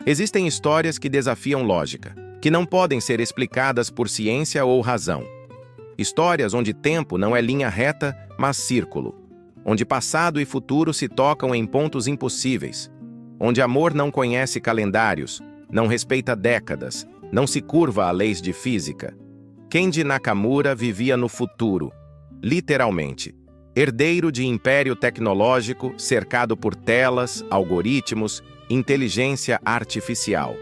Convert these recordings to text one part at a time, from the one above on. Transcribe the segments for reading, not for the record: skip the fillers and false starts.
Existem histórias que desafiam lógica, que não podem ser explicadas por ciência ou razão. Histórias onde tempo não é linha reta, mas círculo. Onde passado e futuro se tocam em pontos impossíveis. Onde amor não conhece calendários, não respeita décadas, não se curva a leis de física. Kenji Nakamura vivia no futuro, literalmente. Herdeiro de império tecnológico cercado por telas, algoritmos, inteligência artificial.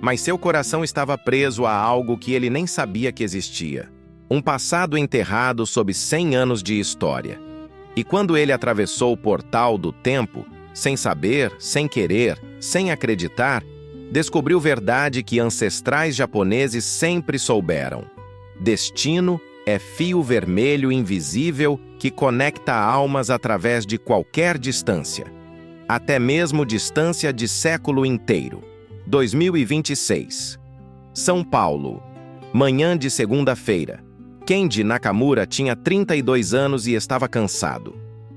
Mas seu coração estava preso a algo que ele nem sabia que existia. Um passado enterrado sob 100 anos de história. E quando ele atravessou o portal do tempo, sem saber, sem querer, sem acreditar, descobriu verdade que ancestrais japoneses sempre souberam. Destino é fio vermelho invisível que conecta almas através de qualquer distância. Até mesmo distância de século inteiro. 2026. São Paulo. Manhã de segunda-feira. Kenji Nakamura tinha 32 anos e estava cansado.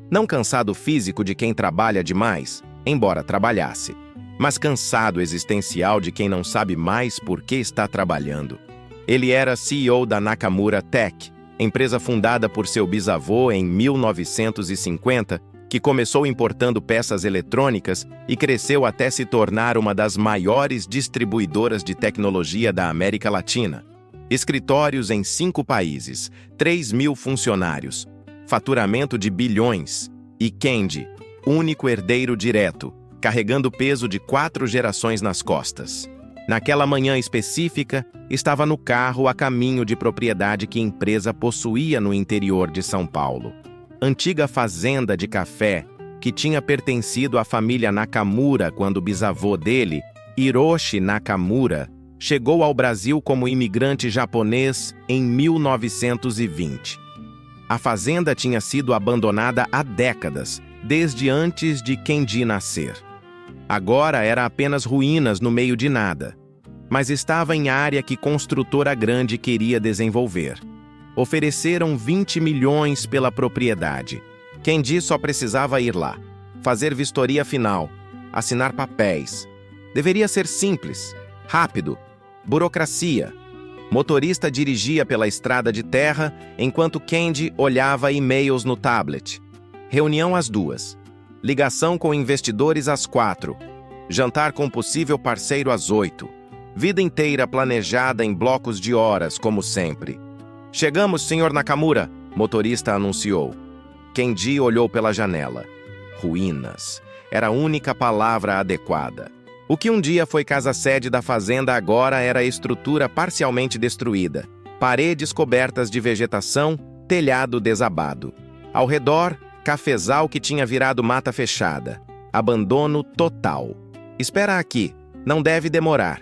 Não cansado físico de quem trabalha demais, embora trabalhasse, mas cansado existencial de quem não sabe mais por que está trabalhando. Ele era CEO da Nakamura Tech, empresa fundada por seu bisavô em 1950, que começou importando peças eletrônicas e cresceu até se tornar uma das maiores distribuidoras de tecnologia da América Latina. Escritórios em 5 países, 3.000 funcionários, faturamento de bilhões, e Kenji, único herdeiro direto, carregando o peso de 4 gerações nas costas. Naquela manhã específica, estava no carro a caminho de propriedade que a empresa possuía no interior de São Paulo. Antiga fazenda de café que tinha pertencido à família Nakamura quando o bisavô dele, Hiroshi Nakamura, chegou ao Brasil como imigrante japonês em 1920. A fazenda tinha sido abandonada há décadas, desde antes de Kenji nascer. Agora era apenas ruínas no meio de nada, mas estava em área que construtora grande queria desenvolver. Ofereceram 20 milhões pela propriedade. Kenji só precisava ir lá, fazer vistoria final, assinar papéis. Deveria ser simples, rápido. Burocracia. Motorista dirigia pela estrada de terra, enquanto Kenji olhava e-mails no tablet. Reunião às 2. Ligação com investidores às 4. Jantar com possível parceiro às 8. Vida inteira planejada em blocos de horas, como sempre. Chegamos, Sr. Nakamura, motorista anunciou. Kenji olhou pela janela. Ruínas. Era a única palavra adequada. O que um dia foi casa-sede da fazenda agora era estrutura parcialmente destruída. Paredes cobertas de vegetação, telhado desabado. Ao redor, cafezal que tinha virado mata fechada. Abandono total. Espera aqui, não deve demorar.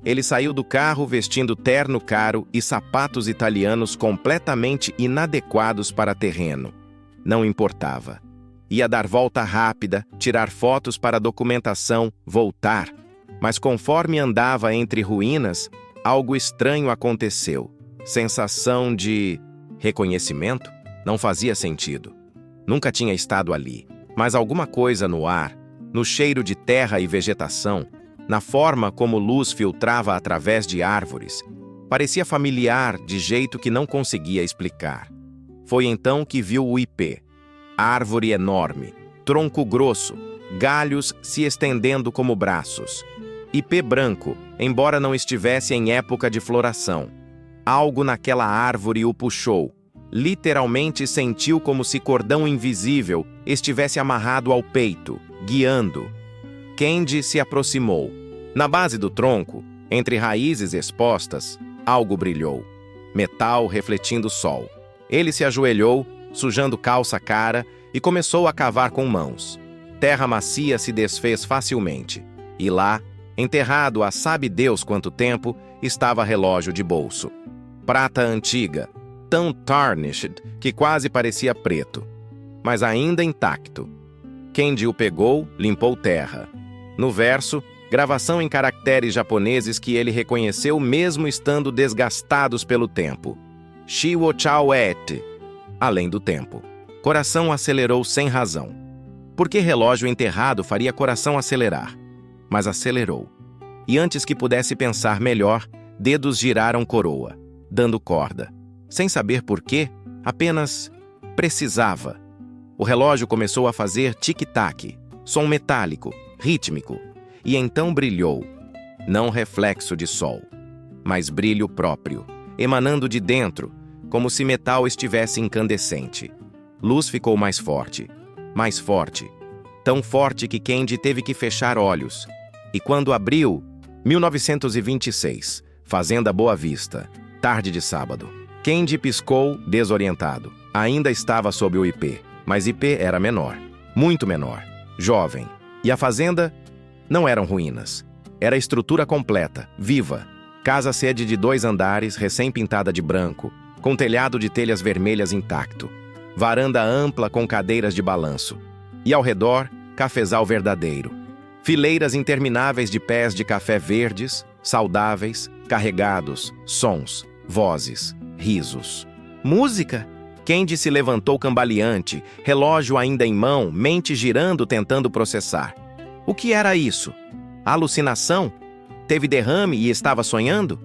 Ele saiu do carro vestindo terno caro e sapatos italianos completamente inadequados para terreno. Não importava. Ia dar volta rápida, tirar fotos para a documentação, voltar. Mas conforme andava entre ruínas, algo estranho aconteceu. Sensação de reconhecimento? Não fazia sentido. Nunca tinha estado ali. Mas alguma coisa no ar, no cheiro de terra e vegetação, na forma como luz filtrava através de árvores, parecia familiar de jeito que não conseguia explicar. Foi então que viu o ipê. Árvore enorme, tronco grosso, galhos se estendendo como braços. Ipê branco, embora não estivesse em época de floração. Algo naquela árvore o puxou. Literalmente sentiu como se cordão invisível estivesse amarrado ao peito, guiando. Kenji se aproximou. Na base do tronco, entre raízes expostas, algo brilhou. Metal refletindo o sol. Ele se ajoelhou, sujando calça-cara, e começou a cavar com mãos. Terra macia se desfez facilmente. E lá, enterrado há sabe Deus quanto tempo, estava relógio de bolso. Prata antiga, tão tarnished que quase parecia preto, mas ainda intacto. Kenji o pegou, limpou terra. No verso, gravação em caracteres japoneses que ele reconheceu mesmo estando desgastados pelo tempo. Shiwo chao et. Além do tempo. Coração acelerou sem razão. Por que relógio enterrado faria coração acelerar? Mas acelerou. e antes que pudesse pensar melhor, dedos giraram coroa, dando corda. Sem saber por quê, apenas precisava. O relógio começou a fazer tic-tac, som metálico, rítmico, e então brilhou. Não reflexo de sol, mas brilho próprio, emanando de dentro, como se metal estivesse incandescente. Luz ficou mais forte, tão forte que Candy teve que fechar olhos. E quando abriu, 1926, Fazenda Boa Vista, tarde de sábado. Candy piscou, desorientado. Ainda estava sob o IP, mas IP era menor, muito menor, jovem. E a fazenda não eram ruínas. Era estrutura completa, viva. Casa-sede de 2 andares, recém-pintada de branco, com telhado de telhas vermelhas intacto. Varanda ampla com cadeiras de balanço. E ao redor, cafezal verdadeiro. Fileiras intermináveis de pés de café verdes, saudáveis, carregados, sons, vozes, risos. Música? Candy se levantou cambaleante, relógio ainda em mão, mente girando tentando processar. O que era isso? Alucinação? Teve derrame e estava sonhando?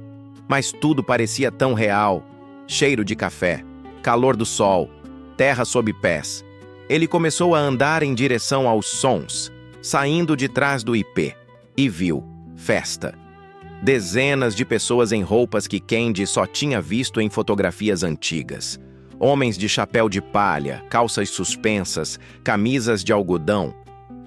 Mas tudo parecia tão real. Cheiro de café, calor do sol, terra sob pés. Ele começou a andar em direção aos sons, saindo de trás do IP, e viu festa. Dezenas de pessoas em roupas que Candy só tinha visto em fotografias antigas. Homens de chapéu de palha, calças suspensas, camisas de algodão.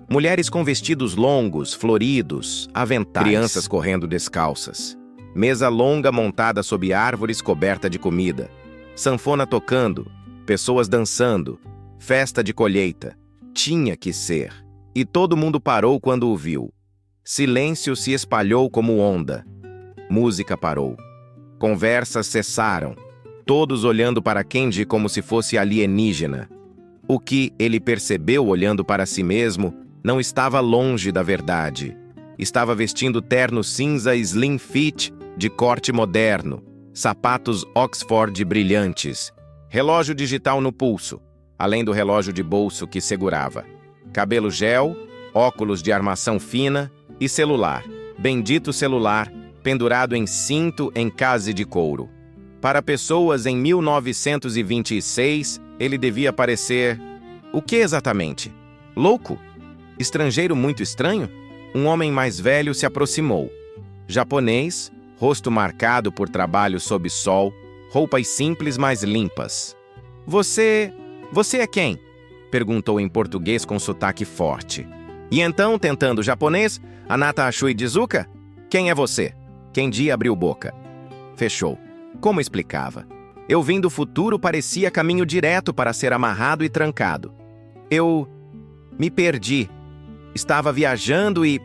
Mulheres com vestidos longos, floridos, aventais. Crianças correndo descalças. Mesa longa montada sob árvores coberta de comida. Sanfona tocando, pessoas dançando. Festa de colheita. Tinha que ser. E todo mundo parou quando o viu. Silêncio se espalhou como onda. Música parou. Conversas cessaram. Todos olhando para Candy como se fosse alienígena. O que ele percebeu olhando para si mesmo não estava longe da verdade. Estava vestindo terno cinza slim fit de corte moderno, sapatos Oxford brilhantes, relógio digital no pulso, além do relógio de bolso que segurava, cabelo gel, óculos de armação fina e celular, bendito celular, pendurado em cinto em case de couro. Para pessoas em 1926, ele devia parecer... O que exatamente? Louco? Estrangeiro muito estranho? Um homem mais velho se aproximou. Japonês, rosto marcado por trabalho sob sol, roupas simples mas limpas. Você é quem? Perguntou em português com sotaque forte. E então, tentando japonês, Anata Ashui Dizuka? Quem é você? Candy abriu boca. Fechou. Como explicava? Eu vim do futuro, parecia caminho direto para ser amarrado e trancado. Eu me perdi. Estava viajando e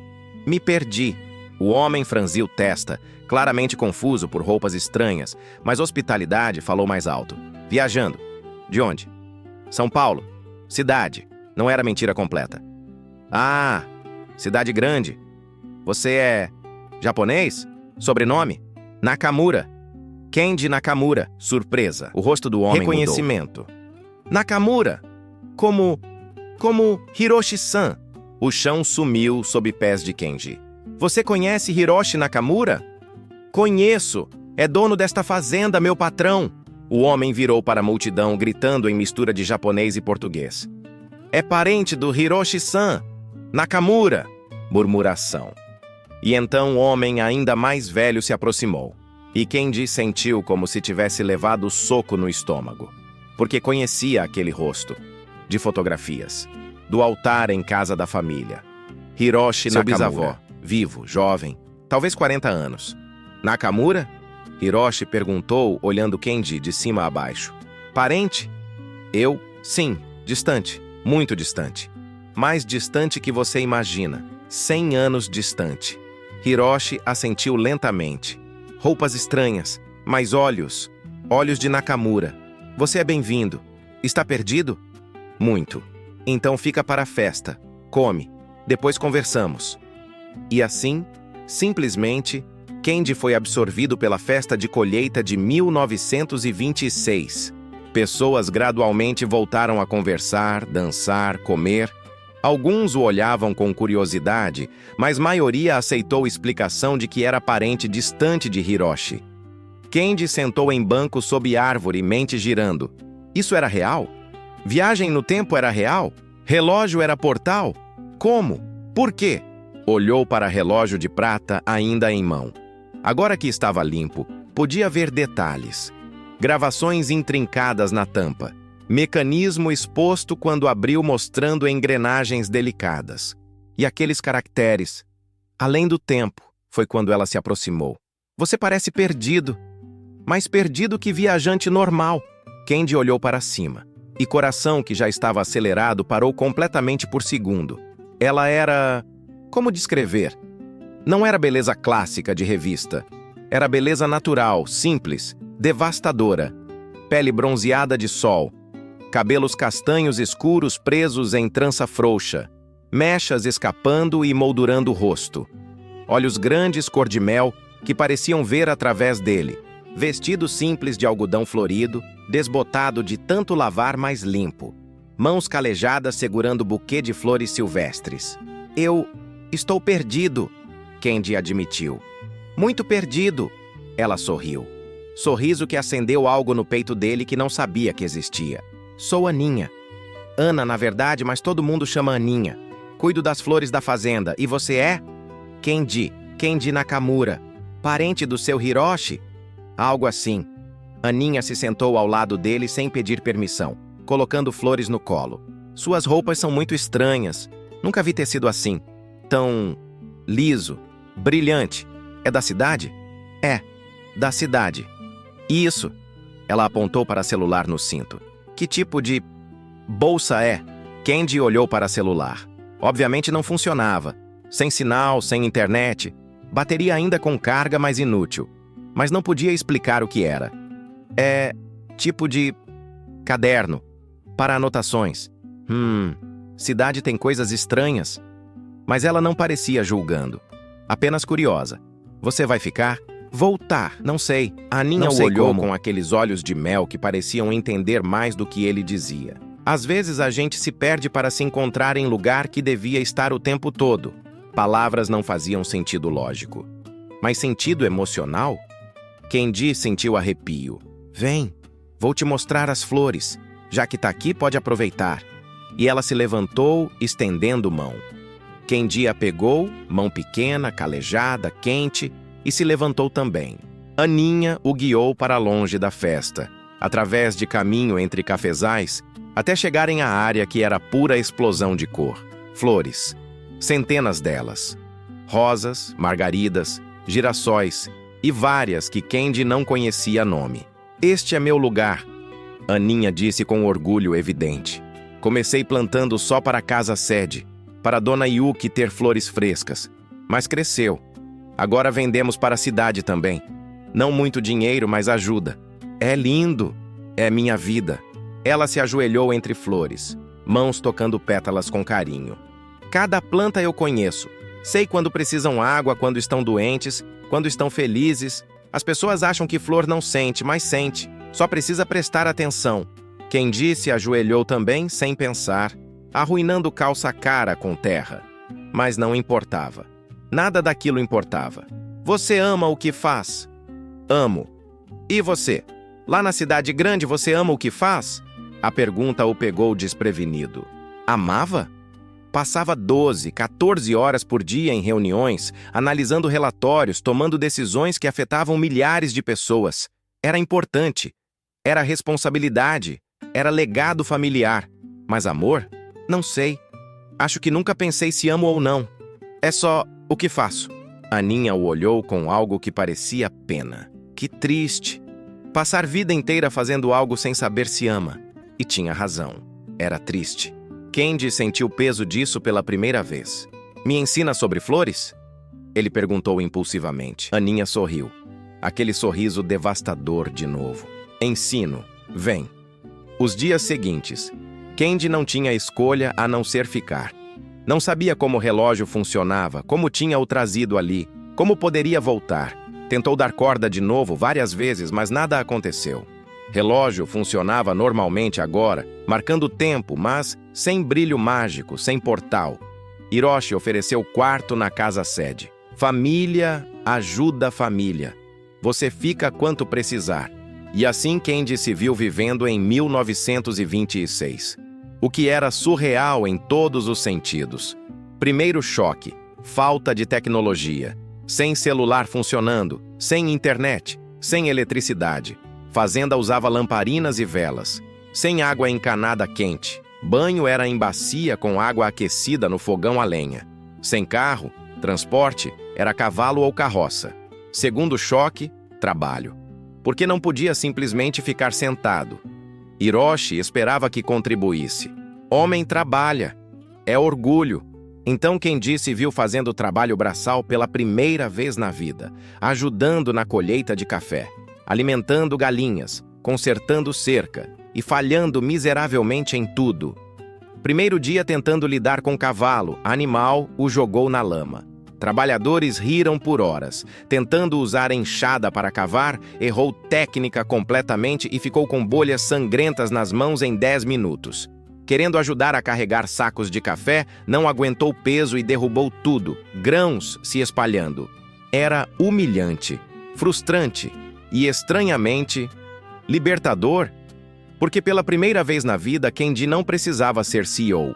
me perdi. O homem franziu testa, claramente confuso por roupas estranhas, mas hospitalidade falou mais alto. Viajando. De onde? São Paulo. Cidade. Não era mentira completa. Ah, cidade grande. Você é japonês? Sobrenome? Nakamura. Candy Nakamura. Surpresa. O rosto do homem reconhecimento. Mudou. Nakamura. Como Hiroshi-san. O chão sumiu sob pés de Candy. Você conhece Hiroshi Nakamura? Conheço. É dono desta fazenda, meu patrão. O homem virou para a multidão, gritando em mistura de japonês e português. É parente do Hiroshi-san. Nakamura. Murmuração. E então o homem ainda mais velho se aproximou. E Candy sentiu como se tivesse levado soco no estômago, porque conhecia aquele rosto, de fotografias, do altar em casa da família. Hiroshi Nakamura, seu bisavó, vivo, jovem, talvez 40 anos. Nakamura? Hiroshi perguntou, olhando Candy de cima a baixo. Parente? Eu? Sim, distante, muito distante. Mais distante que você imagina, 100 anos distante. Hiroshi assentiu lentamente. Roupas estranhas, mas olhos de Nakamura. Você é bem-vindo. Está perdido? Muito. Então fica para a festa. Come. Depois conversamos. E assim, simplesmente, Candy foi absorvido pela festa de colheita de 1926. Pessoas gradualmente voltaram a conversar, dançar, comer. Alguns o olhavam com curiosidade, mas maioria aceitou explicação de que era parente distante de Hiroshi. Kendi sentou em banco sob árvore, mente girando. Isso era real? Viagem no tempo era real? Relógio era portal? Como? Por quê? Olhou para relógio de prata ainda em mão. Agora que estava limpo, podia ver detalhes. Gravações intrincadas na tampa. Mecanismo exposto quando abriu mostrando engrenagens delicadas. E aqueles caracteres. Além do tempo, foi quando ela se aproximou. Você parece perdido. Mais perdido que viajante normal. Kendi olhou para cima. E coração, que já estava acelerado, parou completamente por segundo. Ela era... Como descrever? Não era beleza clássica de revista. Era beleza natural, simples, devastadora. Pele bronzeada de sol. Cabelos castanhos escuros presos em trança frouxa. Mechas escapando e moldurando o rosto. Olhos grandes cor de mel que pareciam ver através dele. Vestido simples de algodão florido, desbotado de tanto lavar, mais limpo. Mãos calejadas segurando buquê de flores silvestres. Eu estou perdido, Kendi admitiu. Muito perdido, ela sorriu. Sorriso que acendeu algo no peito dele que não sabia que existia. Sou Aninha. Ana, na verdade, mas todo mundo chama Aninha. Cuido das flores da fazenda. E você é? Kendi Nakamura. Parente do seu Hiroshi? Algo assim. Aninha se sentou ao lado dele sem pedir permissão, colocando flores no colo. Suas roupas são muito estranhas. Nunca vi tecido assim. Tão liso, brilhante. É da cidade? É, da cidade. Isso. Ela apontou para celular no cinto. Que tipo de bolsa é? Kendi olhou para celular. Obviamente não funcionava. Sem sinal, sem internet. Bateria ainda com carga, mas inútil. Mas não podia explicar o que era. É tipo de caderno, para anotações. Cidade tem coisas estranhas. Mas ela não parecia julgando. Apenas curiosa. Você vai ficar? Voltar, não sei. A Aninha o olhou com aqueles olhos de mel que pareciam entender mais do que ele dizia. Às vezes a gente se perde para se encontrar em lugar que devia estar o tempo todo. Palavras não faziam sentido lógico. Mas sentido emocional? Kendi sentiu arrepio. Vem, vou te mostrar as flores. Já que tá aqui, pode aproveitar. E ela se levantou, estendendo mão. Kendi a pegou, mão pequena, calejada, quente, e se levantou também. Aninha o guiou para longe da festa, através de caminho entre cafezais, até chegarem à área que era pura explosão de cor. Flores. Centenas delas. Rosas, margaridas, girassóis e várias que Kendi não conhecia nome. Este é meu lugar, Aninha disse com orgulho evidente. Comecei plantando só para a casa-sede, para Dona Yuki ter flores frescas. Mas cresceu. Agora vendemos para a cidade também. Não muito dinheiro, mas ajuda. É lindo. É minha vida. Ela se ajoelhou entre flores, mãos tocando pétalas com carinho. Cada planta eu conheço. Sei quando precisam água, quando estão doentes, quando estão felizes. As pessoas acham que flor não sente, mas sente. Só precisa prestar atenção. Kendi se ajoelhou também, sem pensar, arruinando calça-cara com terra. Mas não importava. Nada daquilo importava. Você ama o que faz? Amo. E você? Lá na cidade grande você ama o que faz? A pergunta o pegou desprevenido. Amava? Passava 12, 14 horas por dia em reuniões, analisando relatórios, tomando decisões que afetavam milhares de pessoas. Era importante. Era responsabilidade. Era legado familiar. Mas amor? Não sei. Acho que nunca pensei se amo ou não. É só o que faço. Aninha o olhou com algo que parecia pena. Que triste. Passar vida inteira fazendo algo sem saber se ama. E tinha razão. Era triste. Kendi sentiu o peso disso pela primeira vez. Me ensina sobre flores? Ele perguntou impulsivamente. Aninha sorriu. Aquele sorriso devastador de novo. Ensino. Vem. Os dias seguintes. Kendi não tinha escolha a não ser ficar. Não sabia como o relógio funcionava, como tinha o trazido ali, como poderia voltar. Tentou dar corda de novo várias vezes, mas nada aconteceu. Relógio funcionava normalmente agora, marcando tempo, mas sem brilho mágico, sem portal. Hiroshi ofereceu quarto na casa-sede. Família ajuda a família. Você fica quanto precisar. E assim Kendi se viu vivendo em 1926. O que era surreal em todos os sentidos. Primeiro choque, falta de tecnologia. Sem celular funcionando, sem internet, sem eletricidade. Fazenda usava lamparinas e velas. Sem água encanada quente. Banho era em bacia com água aquecida no fogão a lenha. Sem carro, transporte era cavalo ou carroça. Segundo choque, trabalho. Porque não podia simplesmente ficar sentado. Hiroshi esperava que contribuísse. Homem trabalha. É orgulho. Então Kendi se viu fazendo trabalho braçal pela primeira vez na vida, ajudando na colheita de café, alimentando galinhas, consertando cerca e falhando miseravelmente em tudo. Primeiro dia tentando lidar com cavalo, animal o jogou na lama. Trabalhadores riram por horas. Tentando usar enxada para cavar, errou técnica completamente e ficou com bolhas sangrentas nas mãos em 10 minutos. Querendo ajudar a carregar sacos de café, não aguentou o peso e derrubou tudo, grãos se espalhando. Era humilhante, frustrante e, estranhamente, libertador, porque pela primeira vez na vida, Kendi não precisava ser CEO.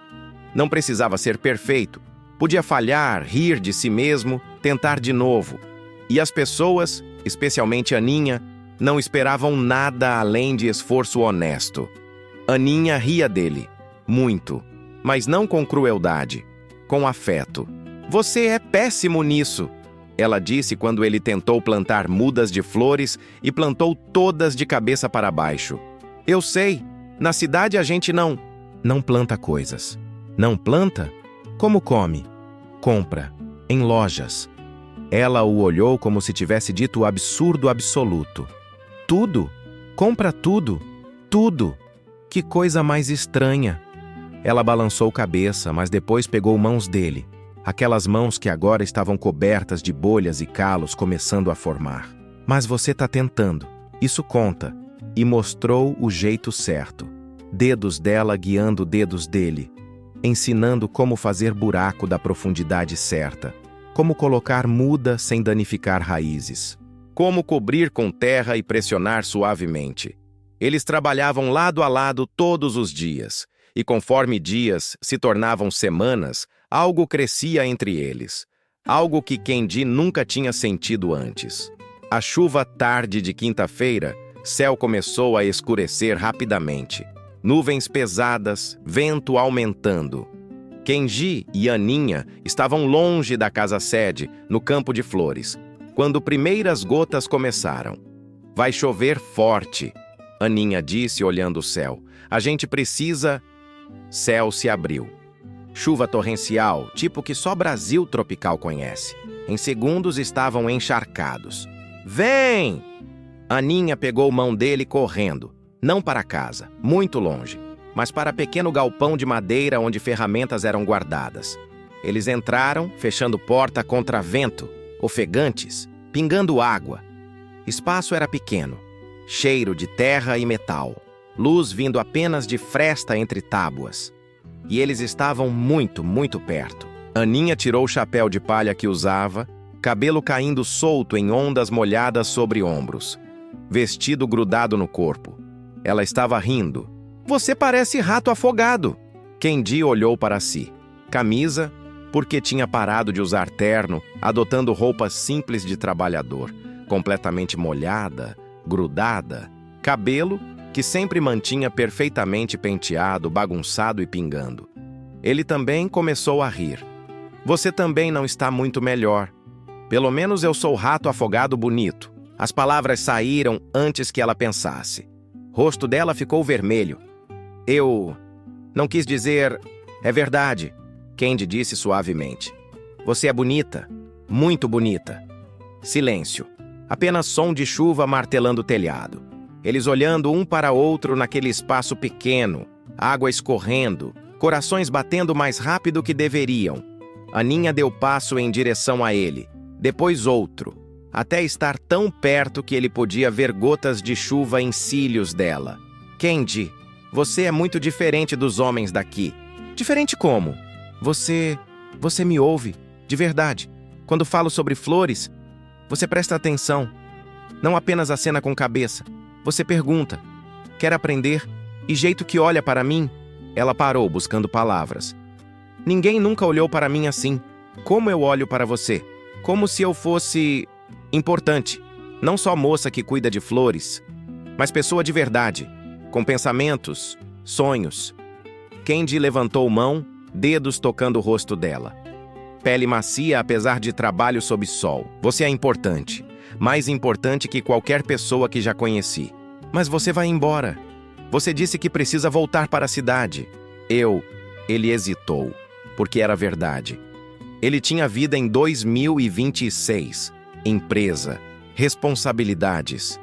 Não precisava ser perfeito. Podia falhar, rir de si mesmo, tentar de novo. E as pessoas, especialmente Aninha, não esperavam nada além de esforço honesto. Aninha ria dele, muito, mas não com crueldade, com afeto. "Você é péssimo nisso", ela disse quando ele tentou plantar mudas de flores e plantou todas de cabeça para baixo. "Eu sei, na cidade a gente não planta coisas. Não planta? Como come? Compra, em lojas." Ela o olhou como se tivesse dito o absurdo absoluto. "Tudo? Compra tudo? Tudo? Que coisa mais estranha." Ela balançou cabeça, mas depois pegou mãos dele. Aquelas mãos que agora estavam cobertas de bolhas e calos começando a formar. "Mas você está tentando. Isso conta." E mostrou o jeito certo. Dedos dela guiando dedos dele. Ensinando como fazer buraco da profundidade certa. Como colocar muda sem danificar raízes. Como cobrir com terra e pressionar suavemente. Eles trabalhavam lado a lado todos os dias. E conforme dias se tornavam semanas, algo crescia entre eles. Algo que Kendi nunca tinha sentido antes. A chuva tarde de quinta-feira, céu começou a escurecer rapidamente. Nuvens pesadas, vento aumentando. Kendi e Aninha estavam longe da casa-sede, no campo de flores, quando primeiras gotas começaram. "Vai chover forte", Aninha disse olhando o céu. "A gente precisa..." Céu se abriu. Chuva torrencial, tipo que só Brasil tropical conhece. Em segundos estavam encharcados. "Vem!" Aninha pegou mão dele correndo. Não para casa, muito longe, mas para pequeno galpão de madeira onde ferramentas eram guardadas. Eles entraram, fechando porta contra vento, ofegantes, pingando água. Espaço era pequeno, cheiro de terra e metal, luz vindo apenas de fresta entre tábuas. E eles estavam muito, muito perto. Aninha tirou o chapéu de palha que usava, cabelo caindo solto em ondas molhadas sobre ombros, vestido grudado no corpo. Ela estava rindo. "Você parece rato afogado." Kendi olhou para si. Camisa, porque tinha parado de usar terno, adotando roupas simples de trabalhador, completamente molhada, grudada. Cabelo, que sempre mantinha perfeitamente penteado, bagunçado e pingando. Ele também começou a rir. "Você também não está muito melhor. Pelo menos eu sou rato afogado bonito." As palavras saíram antes que ela pensasse. Rosto dela ficou vermelho. "Eu não quis dizer... É verdade", Kendi disse suavemente. "Você é bonita, muito bonita." Silêncio. Apenas som de chuva martelando o telhado. Eles olhando um para outro naquele espaço pequeno, água escorrendo, corações batendo mais rápido que deveriam. Aninha deu passo em direção a ele, depois outro. até estar tão perto que ele podia ver gotas de chuva em cílios dela. Kendi, você é muito diferente dos homens daqui. Diferente como? Você me ouve, de verdade. Quando falo sobre flores, você presta atenção. Não apenas acena com cabeça. Você pergunta, quer aprender? E jeito que olha para mim? Ela parou buscando palavras. Ninguém nunca olhou para mim assim. Como eu olho para você? Como se eu fosse importante. Não só moça que cuida de flores, mas pessoa de verdade, com pensamentos, sonhos. Kendi levantou mão, dedos tocando o rosto dela. Pele macia apesar de trabalho sob sol. Você é importante. Mais importante que qualquer pessoa que já conheci. Mas você vai embora. Você disse que precisa voltar para a cidade. Ele hesitou, porque era verdade. Ele tinha vida em 2026. Empresa, responsabilidades.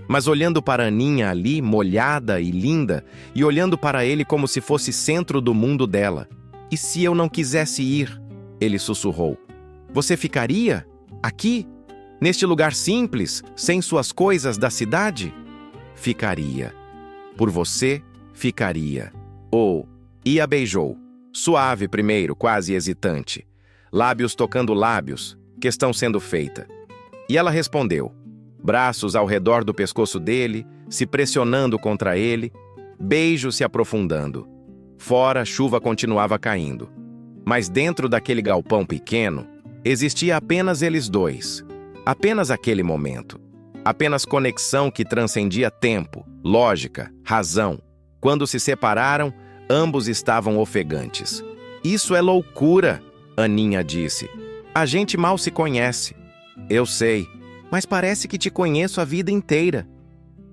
Mas olhando para Aninha ali, molhada e linda, e olhando para ele como se fosse centro do mundo dela. E se eu não quisesse ir? Ele sussurrou. Você ficaria? Aqui? Neste lugar simples, sem suas coisas da cidade? Ficaria. Por você, ficaria. E a beijou. Suave primeiro, quase hesitante. Lábios tocando lábios, questão sendo feita. E ela respondeu. Braços ao redor do pescoço dele, se pressionando contra ele, beijo se aprofundando. Fora, a chuva continuava caindo. Mas dentro daquele galpão pequeno, existia apenas eles dois. Apenas aquele momento. Apenas conexão que transcendia tempo, lógica, razão. Quando se separaram, ambos estavam ofegantes. Isso é loucura, Aninha disse. A gente mal se conhece. Eu sei, mas parece que te conheço a vida inteira.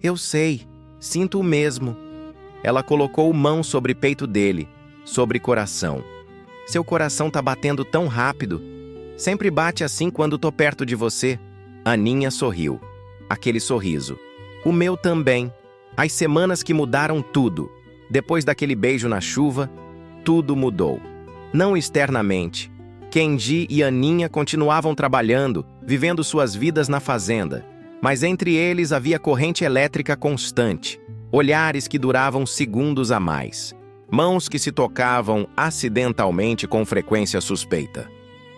Eu sei, sinto o mesmo. Ela colocou mão sobre o peito dele, sobre coração. Seu coração tá batendo tão rápido. Sempre bate assim quando tô perto de você. Aninha sorriu. Aquele sorriso. O meu também. As semanas que mudaram tudo. Depois daquele beijo na chuva, tudo mudou. Não externamente. Kendi e Aninha continuavam trabalhando, vivendo suas vidas na fazenda. Mas entre eles havia corrente elétrica constante. Olhares que duravam segundos a mais. Mãos que se tocavam acidentalmente com frequência suspeita.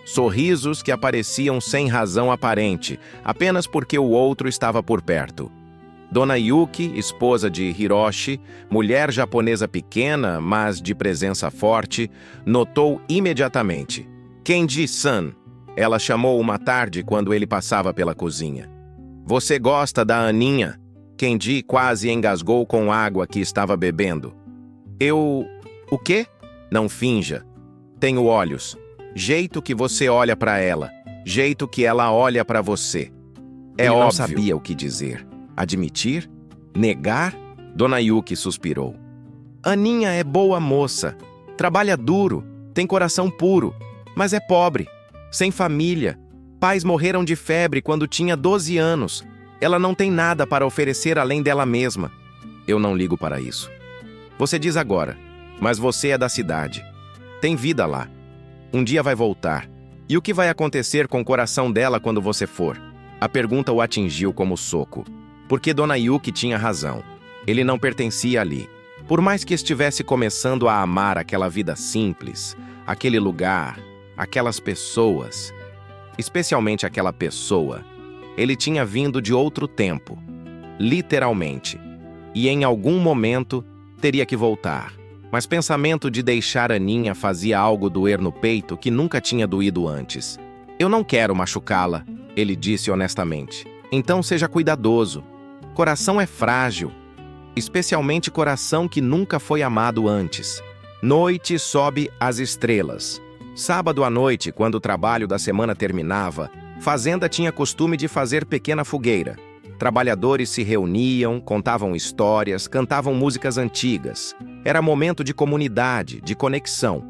Sorrisos que apareciam sem razão aparente, apenas porque o outro estava por perto. Dona Yuki, esposa de Hiroshi, mulher japonesa pequena, mas de presença forte, notou imediatamente. Kendi-san, ela chamou uma tarde quando ele passava pela cozinha. Você gosta da Aninha? Kendi quase engasgou com água que estava bebendo. O quê? Não finja. Tenho olhos. Jeito que você olha para ela. Jeito que ela olha para você. Ele não sabia o que dizer. Admitir? Negar? Dona Yuki suspirou. Aninha é boa moça. Trabalha duro. Tem coração puro. Mas é pobre. Sem família. Pais morreram de febre quando tinha 12 anos. Ela não tem nada para oferecer além dela mesma. Eu não ligo para isso. Você diz agora, mas você é da cidade. Tem vida lá. Um dia vai voltar. E o que vai acontecer com o coração dela quando você for? A pergunta o atingiu como soco. Porque Dona Yuki tinha razão. Ele não pertencia ali. Por mais que estivesse começando a amar aquela vida simples, aquele lugar, aquelas pessoas, especialmente aquela pessoa, ele tinha vindo de outro tempo. Literalmente. E em algum momento, teria que voltar. Mas pensamento de deixar Aninha fazia algo doer no peito que nunca tinha doído antes. Eu não quero machucá-la, ele disse honestamente. Então seja cuidadoso. Coração é frágil, especialmente coração que nunca foi amado antes. Noite sobe as estrelas. Sábado à noite, quando o trabalho da semana terminava, Fazenda tinha costume de fazer pequena fogueira. Trabalhadores se reuniam, contavam histórias, cantavam músicas antigas. Era momento de comunidade, de conexão.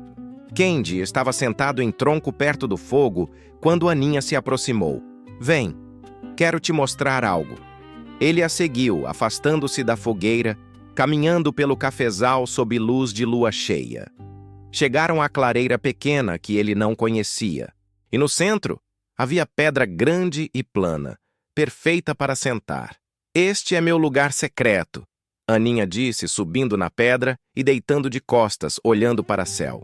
Kendi estava sentado em tronco perto do fogo quando Aninha se aproximou. Vem, quero te mostrar algo. Ele a seguiu, afastando-se da fogueira, caminhando pelo cafezal sob luz de lua cheia. Chegaram à clareira pequena que ele não conhecia. E no centro, Havia pedra grande e plana, perfeita para sentar. Este é meu lugar secreto, Aninha disse, subindo na pedra e deitando de costas, olhando para o céu.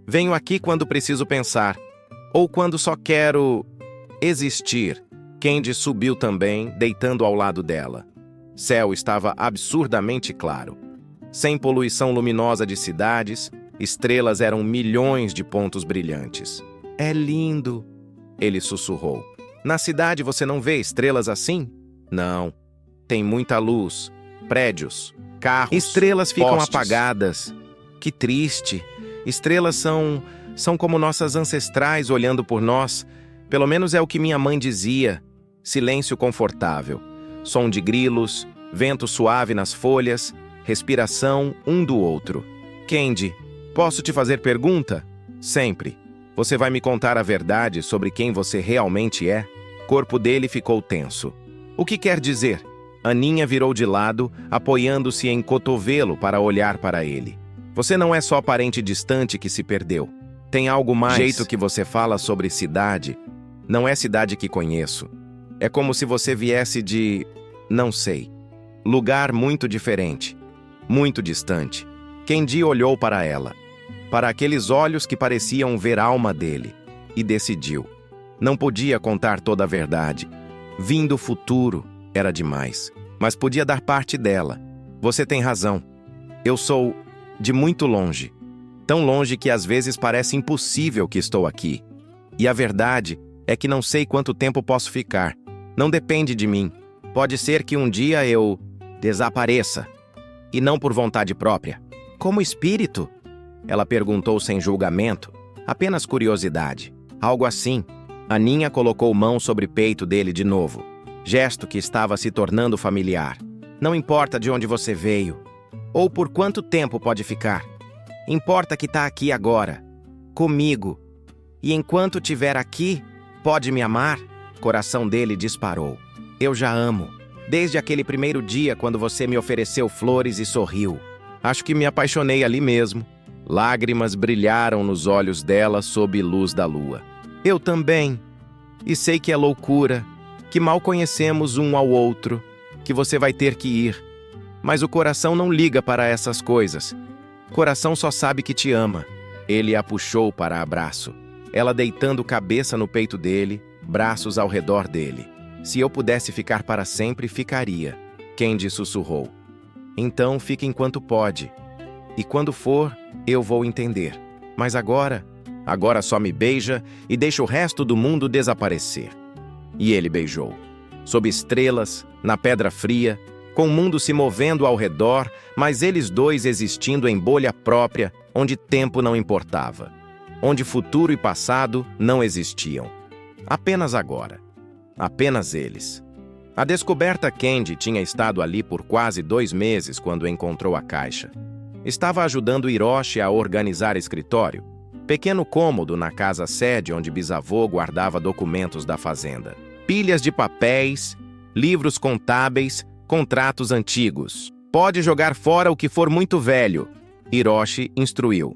Venho aqui quando preciso pensar, ou quando só quero existir. Candy subiu também, deitando ao lado dela. Céu estava absurdamente claro. Sem poluição luminosa de cidades, estrelas eram milhões de pontos brilhantes. É lindo, ele sussurrou. Na cidade você não vê estrelas assim? Não. Tem muita luz, prédios, carros, estrelas ficam postes. apagadas. Que triste. Estrelas são como nossas ancestrais olhando por nós. Pelo menos é o que minha mãe dizia. Silêncio confortável. Som de grilos, vento suave nas folhas, respiração um do outro. Candy, posso te fazer pergunta? Sempre. Você vai me contar a verdade sobre quem você realmente é? Corpo dele ficou tenso. O que quer dizer? Aninha virou de lado, apoiando-se em cotovelo para olhar para ele. Você não é só parente distante que se perdeu. Tem algo mais. Jeito que você fala sobre cidade. Não é cidade que conheço. É como se você viesse de... não sei. Lugar muito diferente. Muito distante. Candy olhou para ela. Para aqueles olhos que pareciam ver a alma dele. E decidiu. Não podia contar toda a verdade. Vim do futuro. Era demais. Mas podia dar parte dela. Você tem razão. Eu sou de muito longe. Tão longe que às vezes parece impossível que estou aqui. E a verdade é que não sei quanto tempo posso ficar. Não depende de mim. Pode ser que um dia eu desapareça. E não por vontade própria. Como espírito? Ela perguntou sem julgamento, apenas curiosidade. Algo assim. Aninha colocou mão sobre o peito dele de novo. Gesto que estava se tornando familiar. Não importa de onde você veio, ou por quanto tempo pode ficar. Importa que está aqui agora, comigo. E enquanto estiver aqui, pode me amar? Coração dele disparou. Eu já amo. Desde aquele primeiro dia quando você me ofereceu flores e sorriu. Acho que me apaixonei ali mesmo. Lágrimas brilharam nos olhos dela sob luz da lua. Eu também. E sei que é loucura, que mal conhecemos um ao outro, que você vai ter que ir. Mas o coração não liga para essas coisas. Coração só sabe que te ama. Ele a puxou para abraço. Ela deitando cabeça no peito dele, braços ao redor dele. Se eu pudesse ficar para sempre, ficaria. Candy sussurrou. Então fica enquanto pode. E quando for, eu vou entender. Mas agora só me beija e deixa o resto do mundo desaparecer. E ele beijou. Sob estrelas, na pedra fria, com o mundo se movendo ao redor, mas eles dois existindo em bolha própria, onde tempo não importava. Onde futuro e passado não existiam. Apenas agora. Apenas eles. A descoberta Candy tinha estado ali por quase 2 meses quando encontrou a caixa. Estava ajudando Hiroshi a organizar escritório, pequeno cômodo na casa sede onde bisavô guardava documentos da fazenda. Pilhas de papéis, livros contábeis, contratos antigos. Pode jogar fora o que for muito velho, Hiroshi instruiu.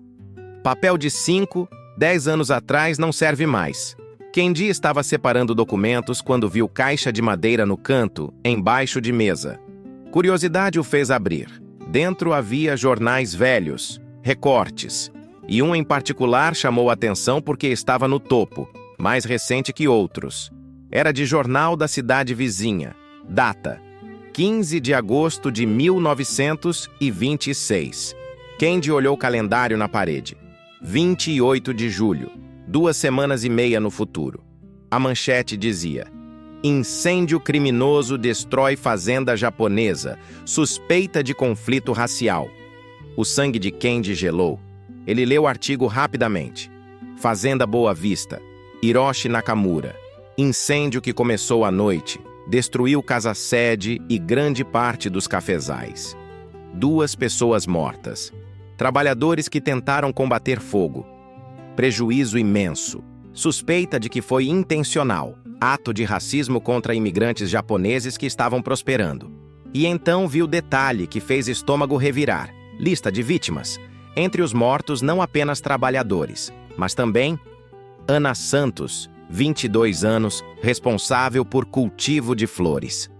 Papel de 5, 10 anos atrás não serve mais. Candy estava separando documentos quando viu caixa de madeira no canto, embaixo de mesa. Curiosidade o fez abrir. Dentro havia jornais velhos, recortes, e um em particular chamou a atenção porque estava no topo, mais recente que outros. Era de jornal da cidade vizinha. Data: 15 de agosto de 1926. Candy olhou o calendário na parede. 28 de julho, 2 semanas e meia no futuro. A manchete dizia: incêndio criminoso destrói fazenda japonesa, suspeita de conflito racial. O sangue de Candy gelou. Ele leu o artigo rapidamente. Fazenda Boa Vista, Hiroshi Nakamura. Incêndio que começou à noite, destruiu casa-sede e grande parte dos cafezais. 2 pessoas mortas. Trabalhadores que tentaram combater fogo. Prejuízo imenso. Suspeita de que foi intencional. Ato de racismo contra imigrantes japoneses que estavam prosperando. E então viu detalhe que fez estômago revirar. Lista de vítimas. Entre os mortos, não apenas trabalhadores, mas também Ana Santos, 22 anos, responsável por cultivo de flores.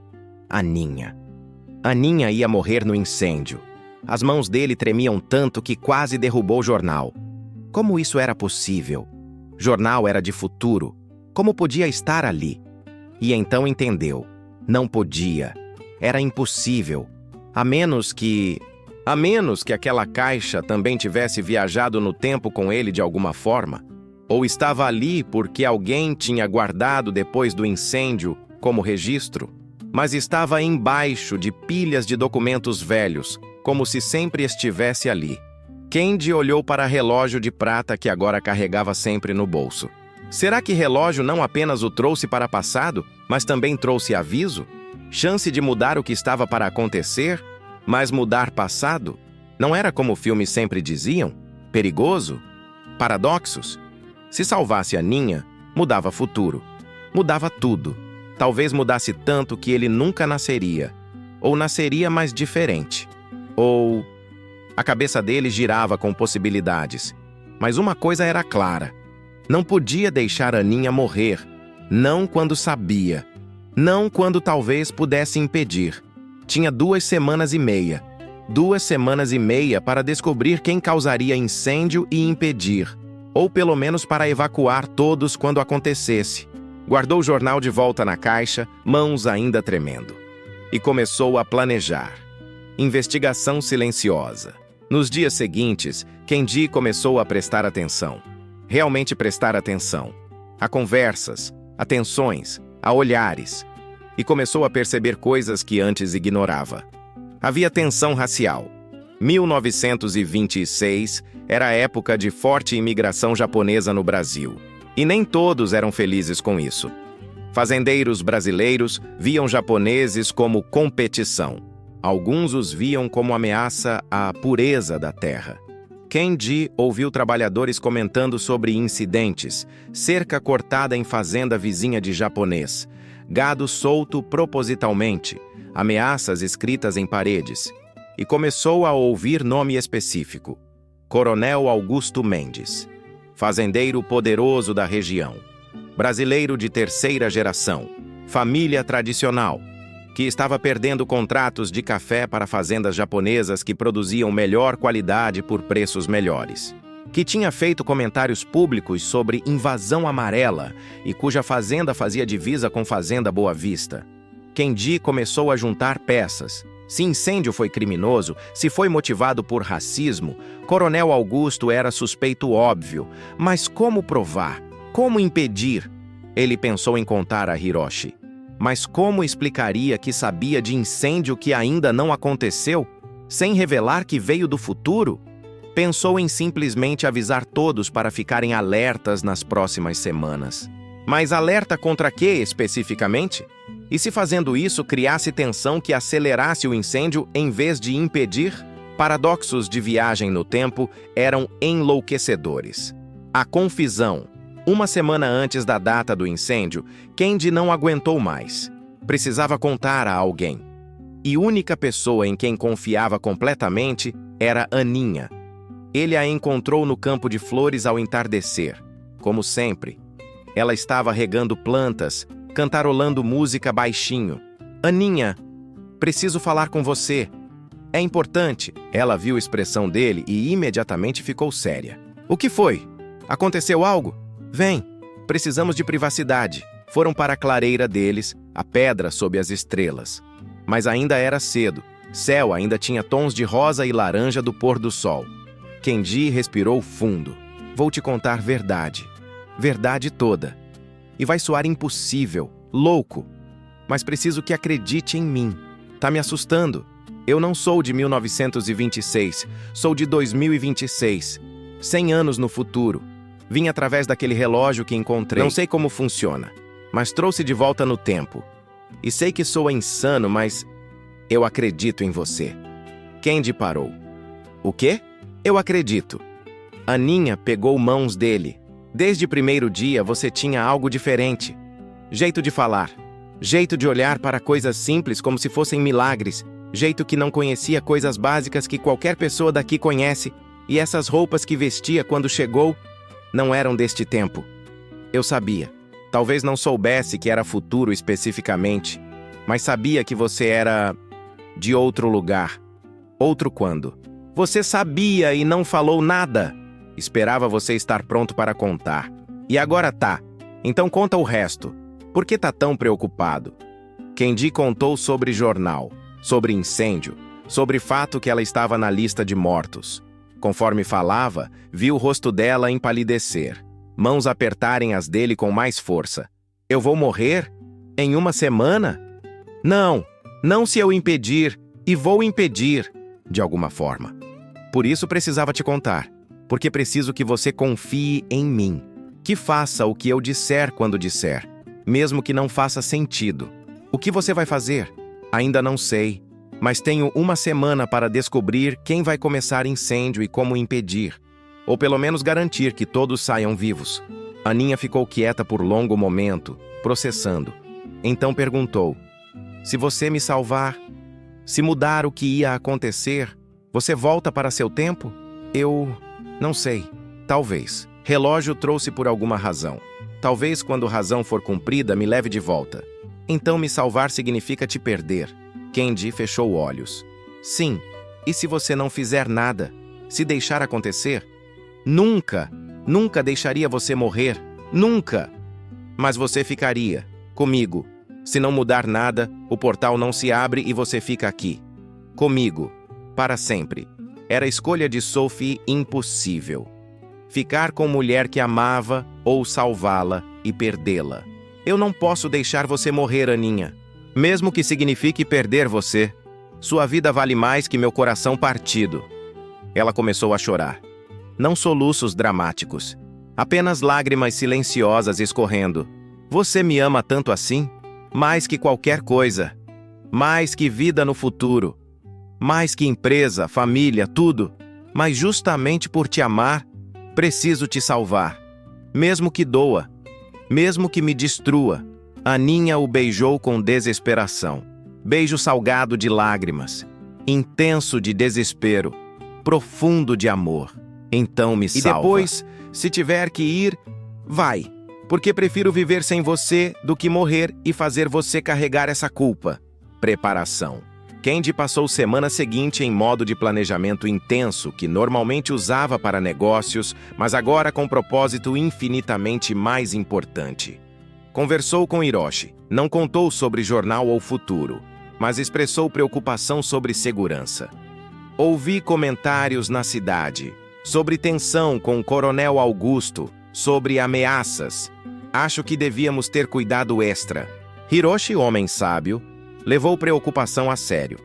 Aninha. Aninha ia morrer no incêndio. As mãos dele tremiam tanto que quase derrubou o jornal. Como isso era possível? Jornal era de futuro. Como podia estar ali? E então entendeu. Não podia. Era impossível. A menos que aquela caixa também tivesse viajado no tempo com ele de alguma forma. Ou estava ali porque alguém tinha guardado depois do incêndio como registro. Mas estava embaixo de pilhas de documentos velhos, como se sempre estivesse ali. Candy olhou para o relógio de prata que agora carregava sempre no bolso. Será que relógio não apenas o trouxe para passado, mas também trouxe aviso? Chance de mudar o que estava para acontecer, mas mudar passado? Não era como filmes sempre diziam? Perigoso? Paradoxos? Se salvasse Aninha, mudava futuro. Mudava tudo. Talvez mudasse tanto que ele nunca nasceria. Ou nasceria mais diferente. Ou... A cabeça dele girava com possibilidades. Mas uma coisa era clara. Não podia deixar Aninha morrer. Não quando sabia. Não quando talvez pudesse impedir. Tinha 2 semanas e meia. 2 semanas e meia para descobrir quem causaria incêndio e impedir. Ou pelo menos para evacuar todos quando acontecesse. Guardou o jornal de volta na caixa, mãos ainda tremendo. E começou a planejar. Investigação silenciosa. Nos dias seguintes, Candy começou a prestar atenção. Realmente prestar atenção. A conversas, a tensões, a olhares. E começou a perceber coisas que antes ignorava. Havia tensão racial. 1926 era a época de forte imigração japonesa no Brasil. E nem todos eram felizes com isso. Fazendeiros brasileiros viam japoneses como competição. Alguns os viam como ameaça à pureza da terra. Candy ouviu trabalhadores comentando sobre incidentes, cerca cortada em fazenda vizinha de japonês, gado solto propositalmente, ameaças escritas em paredes. E começou a ouvir nome específico: Coronel Augusto Mendes. Fazendeiro poderoso da região. Brasileiro de 3ª geração. Família tradicional. Que estava perdendo contratos de café para fazendas japonesas que produziam melhor qualidade por preços melhores. Que tinha feito comentários públicos sobre invasão amarela e cuja fazenda fazia divisa com Fazenda Boa Vista. Candy começou a juntar peças. Se incêndio foi criminoso, se foi motivado por racismo, Coronel Augusto era suspeito óbvio. Mas como provar? Como impedir? Ele pensou em contar a Hiroshi. Mas como explicaria que sabia de incêndio que ainda não aconteceu, sem revelar que veio do futuro? Pensou em simplesmente avisar todos para ficarem alertas nas próximas semanas. Mas alerta contra quê, especificamente? E se fazendo isso criasse tensão que acelerasse o incêndio em vez de impedir? Paradoxos de viagem no tempo eram enlouquecedores. A confusão. 1 semana antes da data do incêndio, Candy não aguentou mais. Precisava contar a alguém. E única pessoa em quem confiava completamente era Aninha. Ele a encontrou no campo de flores ao entardecer. Como sempre. Ela estava regando plantas, cantarolando música baixinho. Aninha, preciso falar com você. É importante. Ela viu a expressão dele e imediatamente ficou séria. O que foi? Aconteceu algo? Vem, precisamos de privacidade. Foram para a clareira deles, a pedra sob as estrelas. Mas ainda era cedo. Céu ainda tinha tons de rosa e laranja do pôr do sol. Candy respirou fundo. Vou te contar verdade. Verdade toda. E vai soar impossível, louco. Mas preciso que acredite em mim. Tá me assustando. Eu não sou de 1926, sou de 2026. 100 anos no futuro. Vim através daquele relógio que encontrei. Não sei como funciona, mas trouxe de volta no tempo. E sei que soa insano, mas eu acredito em você. Candy parou. O quê? Eu acredito. Aninha pegou mãos dele. Desde o primeiro dia você tinha algo diferente. Jeito de falar. Jeito de olhar para coisas simples como se fossem milagres. Jeito que não conhecia coisas básicas que qualquer pessoa daqui conhece. E essas roupas que vestia quando chegou não eram deste tempo. Eu sabia. Talvez não soubesse que era futuro especificamente, mas sabia que você era de outro lugar. Outro quando? Você sabia e não falou nada. Esperava você estar pronto para contar. E agora tá. Então conta o resto. Por que tá tão preocupado? Kendi contou sobre jornal, sobre incêndio, sobre fato que ela estava na lista de mortos. Conforme falava, viu o rosto dela empalidecer, mãos apertarem as dele com mais força. Eu vou morrer? Em uma semana? Não, não se eu impedir, e vou impedir, de alguma forma. Por isso precisava te contar, porque preciso que você confie em mim, que faça o que eu disser quando disser, mesmo que não faça sentido. O que você vai fazer? Ainda não sei, mas tenho uma semana para descobrir quem vai começar incêndio e como impedir, ou pelo menos garantir que todos saiam vivos. Aninha ficou quieta por longo momento, processando. Então perguntou: se você me salvar, se mudar o que ia acontecer, você volta para seu tempo? Eu não sei. Talvez. Relógio trouxe por alguma razão. Talvez quando razão for cumprida me leve de volta. Então me salvar significa te perder. Kendi fechou olhos. Sim. E se você não fizer nada? Se deixar acontecer? Nunca, nunca deixaria você morrer. Nunca. Mas você ficaria comigo. Se não mudar nada, o portal não se abre e você fica aqui. Comigo. Para sempre. Era a escolha de Sophie impossível. Ficar com mulher que amava ou salvá-la e perdê-la. Eu não posso deixar você morrer, Aninha. Mesmo que signifique perder você. Sua vida vale mais que meu coração partido. Ela começou a chorar. Não soluços dramáticos. Apenas lágrimas silenciosas escorrendo. Você me ama tanto assim? Mais que qualquer coisa. Mais que vida no futuro. Mais que empresa, família, tudo. Mas justamente por te amar, preciso te salvar. Mesmo que doa. Mesmo que me destrua. Aninha o beijou com desesperação. Beijo salgado de lágrimas. Intenso de desespero. Profundo de amor. Então me salva. E depois, se tiver que ir, vai. Porque prefiro viver sem você do que morrer e fazer você carregar essa culpa. Preparação. Kendi passou semana seguinte em modo de planejamento intenso que normalmente usava para negócios, mas agora com propósito infinitamente mais importante. Conversou com Hiroshi, não contou sobre jornal ou futuro, mas expressou preocupação sobre segurança. Ouvi comentários na cidade, sobre tensão com o Coronel Augusto, sobre ameaças. Acho que devíamos ter cuidado extra. Hiroshi, homem sábio, levou preocupação a sério.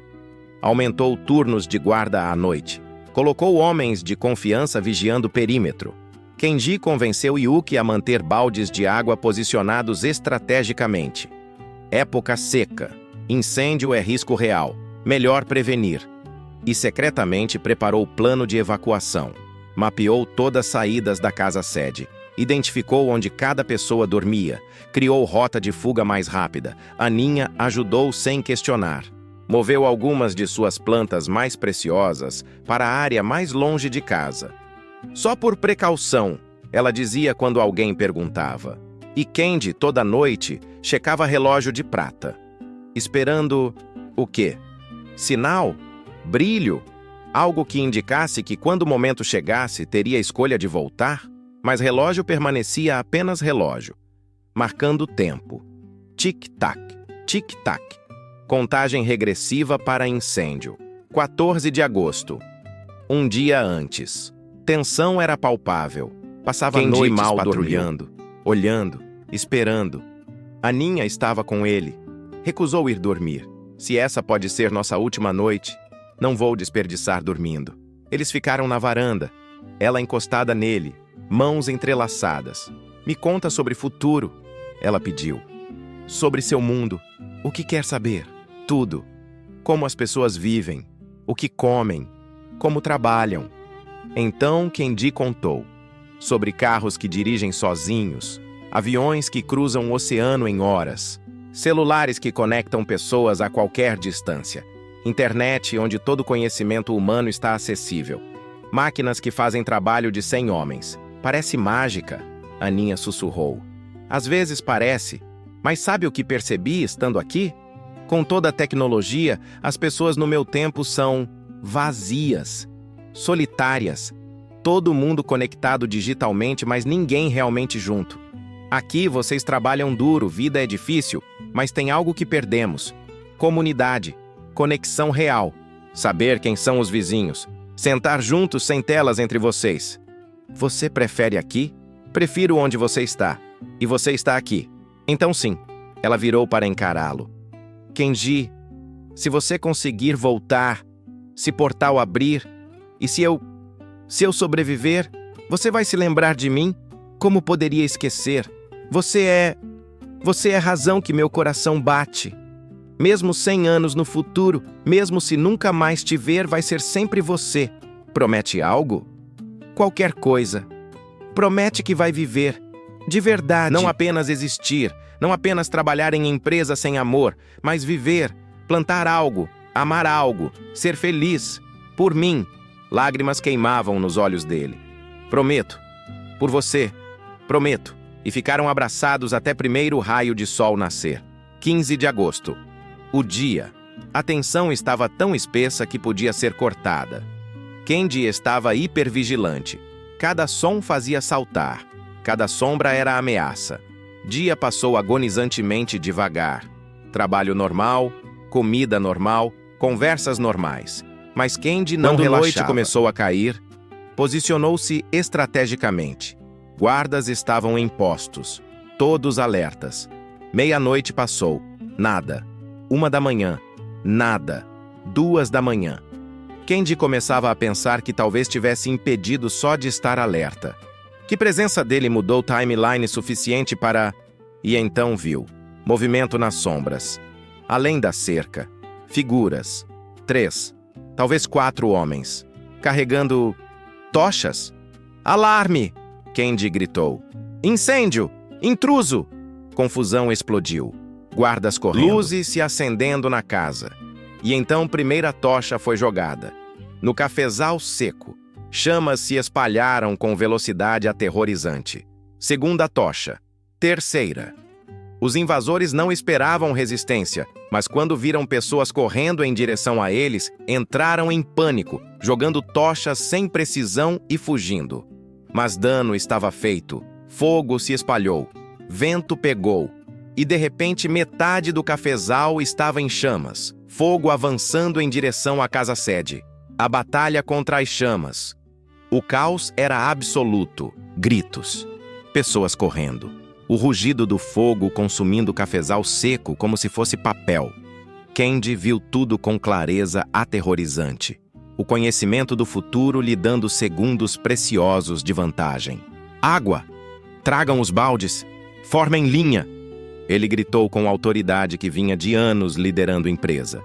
Aumentou turnos de guarda à noite. Colocou homens de confiança vigiando o perímetro. Kendi convenceu Yuki a manter baldes de água posicionados estrategicamente. Época seca. Incêndio é risco real. Melhor prevenir. E secretamente preparou plano de evacuação. Mapeou todas as saídas da casa-sede. Identificou onde cada pessoa dormia. Criou rota de fuga mais rápida. Aninha ajudou sem questionar. Moveu algumas de suas plantas mais preciosas para a área mais longe de casa. Só por precaução, ela dizia quando alguém perguntava. E Kendi, toda noite, checava relógio de prata. Esperando o quê? Sinal? Brilho? Algo que indicasse que quando o momento chegasse, teria a escolha de voltar? Mas relógio permanecia apenas relógio, marcando o tempo. Tic-tac, tic-tac. Contagem regressiva para incêndio. 14 de agosto. Um dia antes. Tensão era palpável. Passava noites mal patrulhando, olhando, esperando. Aninha estava com ele. Recusou ir dormir. Se essa pode ser nossa última noite, não vou desperdiçar dormindo. Eles ficaram na varanda, ela encostada nele, mãos entrelaçadas. Me conta sobre futuro, ela pediu. Sobre seu mundo. O que quer saber? Tudo. Como as pessoas vivem, o que comem, como trabalham. Então Kendi contou. Sobre carros que dirigem sozinhos, aviões que cruzam o oceano em horas, celulares que conectam pessoas a qualquer distância, internet onde todo conhecimento humano está acessível, máquinas que fazem trabalho de 100 homens. Parece mágica, Aninha sussurrou. Às vezes parece, mas sabe o que percebi estando aqui? Com toda a tecnologia, as pessoas no meu tempo são vazias, solitárias. Todo mundo conectado digitalmente, mas ninguém realmente junto. Aqui vocês trabalham duro, vida é difícil, mas tem algo que perdemos: comunidade, conexão real, saber quem são os vizinhos, sentar juntos sem telas entre vocês. Você prefere aqui? Prefiro onde você está. E você está aqui. Então sim, ela virou para encará-lo. Kenji, se você conseguir voltar, se portal abrir, e se eu sobreviver, você vai se lembrar de mim? Como poderia esquecer? Você é a razão que meu coração bate. Mesmo 100 anos no futuro, mesmo se nunca mais te ver, vai ser sempre você. Promete algo? Qualquer coisa. Promete que vai viver. De verdade. Não apenas existir, não apenas trabalhar em empresa sem amor, mas viver, plantar algo, amar algo, ser feliz. Por mim. Lágrimas queimavam nos olhos dele. Prometo. Por você. Prometo. E ficaram abraçados até primeiro raio de sol nascer. 15 de agosto. O dia. A tensão estava tão espessa que podia ser cortada. Kenji estava hipervigilante. Cada som fazia saltar. Cada sombra era ameaça. Dia passou agonizantemente devagar. Trabalho normal, comida normal, conversas normais. Mas Kenji não relaxava. Quando a noite começou a cair, posicionou-se estrategicamente. Guardas estavam em postos, todos alertas. Meia-noite passou. Nada. 1 da manhã. Nada. 2 da manhã. Kenji começava a pensar que talvez tivesse impedido só de estar alerta. Que presença dele mudou timeline suficiente para... E então viu. Movimento nas sombras. Além da cerca. Figuras. 3. Talvez 4 homens. Carregando... tochas? Alarme! Kenji gritou. Incêndio! Intruso! Confusão explodiu. Guardas correndo. Luzes se acendendo na casa. E então primeira tocha foi jogada. No cafezal seco. Chamas se espalharam com velocidade aterrorizante. Segunda tocha. Terceira. Os invasores não esperavam resistência, mas quando viram pessoas correndo em direção a eles, entraram em pânico, jogando tochas sem precisão e fugindo. Mas dano estava feito. Fogo se espalhou. Vento pegou. E de repente metade do cafezal estava em chamas. Fogo avançando em direção à casa-sede. A batalha contra as chamas. O caos era absoluto. Gritos. Pessoas correndo. O rugido do fogo consumindo o cafezal seco como se fosse papel. Kenji viu tudo com clareza aterrorizante. O conhecimento do futuro lhe dando segundos preciosos de vantagem. Água! Tragam os baldes! Formem linha! Ele gritou com autoridade que vinha de anos liderando empresa.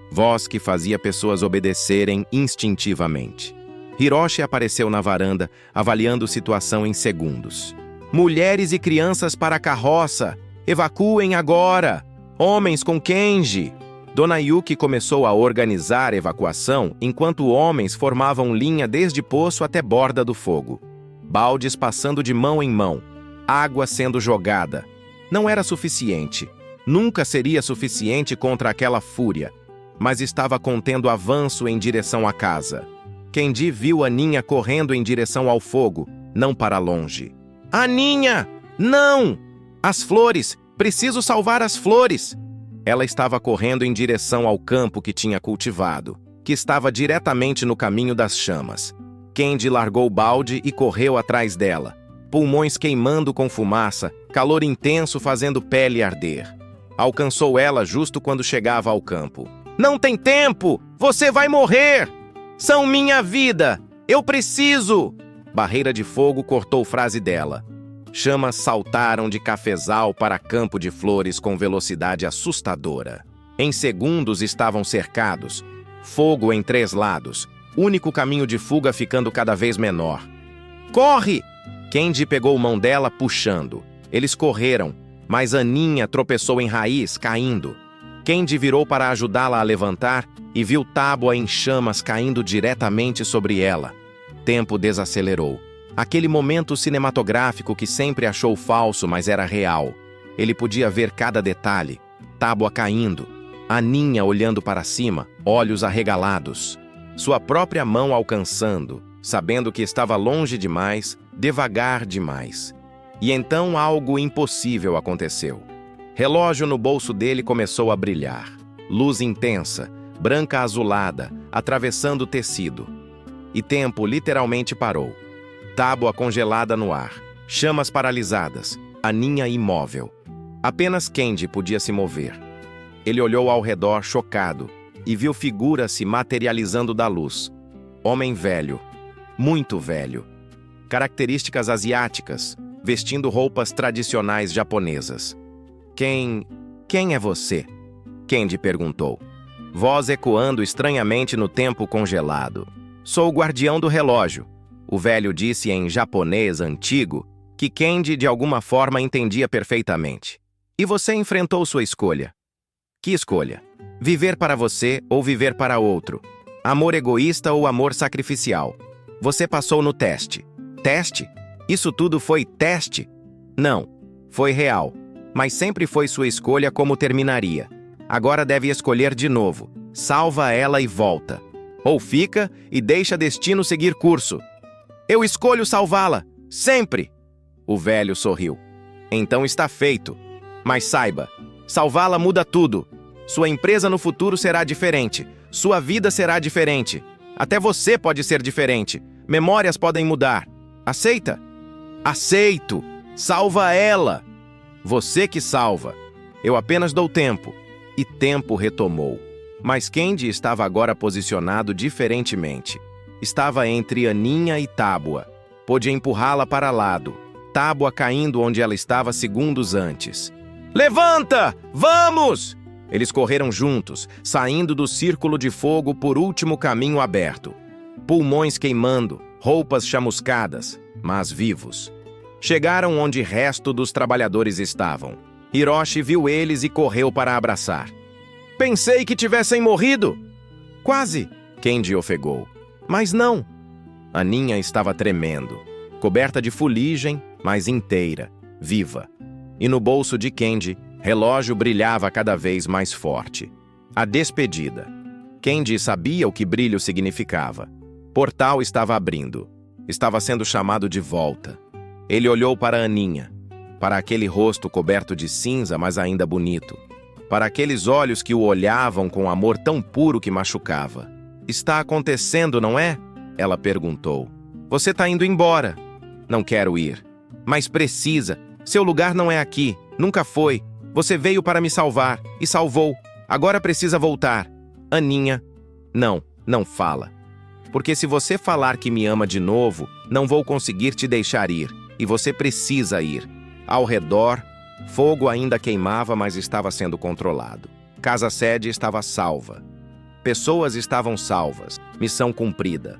Voz que fazia pessoas obedecerem instintivamente. Hiroshi apareceu na varanda, avaliando a situação em segundos. Mulheres e crianças para a carroça! Evacuem agora! Homens com Kenji! Dona Yuki começou a organizar a evacuação enquanto homens formavam linha desde poço até borda do fogo. Baldes passando de mão em mão. Água sendo jogada. Não era suficiente. Nunca seria suficiente contra aquela fúria. Mas estava contendo avanço em direção à casa. Kenji viu Aninha correndo em direção ao fogo, não para longe. Aninha! Não! As flores! Preciso salvar as flores! Ela estava correndo em direção ao campo que tinha cultivado, que estava diretamente no caminho das chamas. Kenji largou o balde e correu atrás dela. Pulmões queimando com fumaça, calor intenso fazendo pele arder. Alcançou ela justo quando chegava ao campo. Não tem tempo! Você vai morrer! São minha vida! Eu preciso! Barreira de fogo cortou frase dela. Chamas saltaram de cafezal para campo de flores com velocidade assustadora. Em segundos estavam cercados. Fogo em 3 lados. Único caminho de fuga ficando cada vez menor. Corre! Kenji pegou mão dela, puxando. Eles correram, mas Aninha tropeçou em raiz, caindo. Kenji virou para ajudá-la a levantar e viu tábua em chamas caindo diretamente sobre ela. Tempo desacelerou. Aquele momento cinematográfico que sempre achou falso, mas era real. Ele podia ver cada detalhe. Tábua caindo, Aninha olhando para cima, olhos arregalados. Sua própria mão alcançando, sabendo que estava longe demais, devagar demais. E então algo impossível aconteceu. Relógio no bolso dele começou a brilhar. Luz intensa, branca azulada, atravessando o tecido. E tempo literalmente parou. Tábua congelada no ar, chamas paralisadas, Aninha imóvel. Apenas Candy podia se mover. Ele olhou ao redor chocado e viu figuras se materializando da luz. Homem velho, muito velho. Características asiáticas, vestindo roupas tradicionais japonesas. Quem é você? Candy perguntou. Voz ecoando estranhamente no tempo congelado. Sou o guardião do relógio. O velho disse em japonês antigo que Candy de alguma forma entendia perfeitamente. E você enfrentou sua escolha. Que escolha? Viver para você ou viver para outro? Amor egoísta ou amor sacrificial? Você passou no teste. Teste? Isso tudo foi teste? Não, foi real. Mas sempre foi sua escolha como terminaria. Agora deve escolher de novo. Salva ela e volta. Ou fica e deixa destino seguir curso. Eu escolho salvá-la, sempre! O velho sorriu. Então está feito. Mas saiba, salvá-la muda tudo. Sua empresa no futuro será diferente. Sua vida será diferente. Até você pode ser diferente. Memórias podem mudar. Aceita? Aceito! Salva ela! Você que salva. Eu apenas dou tempo. E tempo retomou. Mas Candy estava agora posicionado diferentemente. Estava entre Aninha e Tábua. Pôde empurrá-la para lado. Tábua caindo onde ela estava segundos antes. Levanta! Vamos! Eles correram juntos, saindo do círculo de fogo por último caminho aberto. Pulmões queimando, roupas chamuscadas, mas vivos. Chegaram onde o resto dos trabalhadores estavam. Hiroshi viu eles e correu para abraçar. Pensei que tivessem morrido! Quase! Candy ofegou. Mas não! Aninha estava tremendo, coberta de fuligem, mas inteira, viva. E no bolso de Candy, relógio brilhava cada vez mais forte. A despedida. Candy sabia o que brilho significava. Portal estava abrindo. Estava sendo chamado de volta. Ele olhou para Aninha, para aquele rosto coberto de cinza, mas ainda bonito, para aqueles olhos que o olhavam com amor tão puro que machucava. Está acontecendo, não é? Ela perguntou. Você está indo embora. Não quero ir. Mas precisa. Seu lugar não é aqui. Nunca foi. Você veio para me salvar. E salvou. Agora precisa voltar. Aninha. Não fala. Porque se você falar que me ama de novo, não vou conseguir te deixar ir. E você precisa ir. Ao redor, fogo ainda queimava, mas estava sendo controlado. Casa-sede estava salva. Pessoas estavam salvas. Missão cumprida.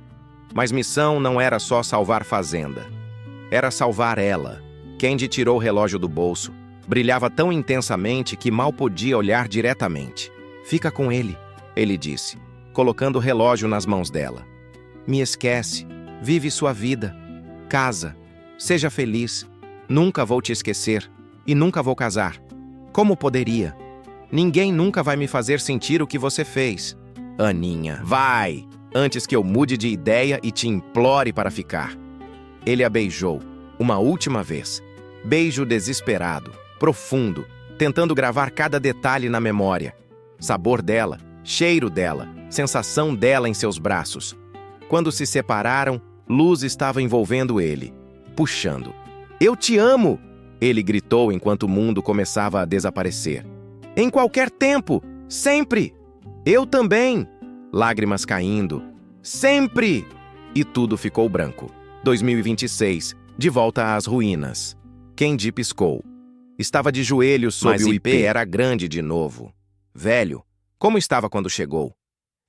Mas missão não era só salvar fazenda. Era salvar ela. Candy tirou o relógio do bolso. Brilhava tão intensamente que mal podia olhar diretamente. Fica com ele disse, colocando o relógio nas mãos dela. Me esquece. Vive sua vida. Casa. Seja feliz. Nunca vou te esquecer. E nunca vou casar. Como poderia? Ninguém nunca vai me fazer sentir o que você fez. Aninha, vai! Antes que eu mude de ideia e te implore para ficar. Ele a beijou, uma última vez. Beijo desesperado, profundo, tentando gravar cada detalhe na memória. Sabor dela, cheiro dela, sensação dela em seus braços. Quando se separaram, luz estava envolvendo ele, puxando. Eu te amo! Ele gritou enquanto o mundo começava a desaparecer. Em qualquer tempo, sempre! Eu também! Lágrimas caindo. Sempre! E tudo ficou branco. 2026, de volta às ruínas. Candy piscou. Estava de joelhos sob o IP. Era grande de novo. Velho, como estava quando chegou?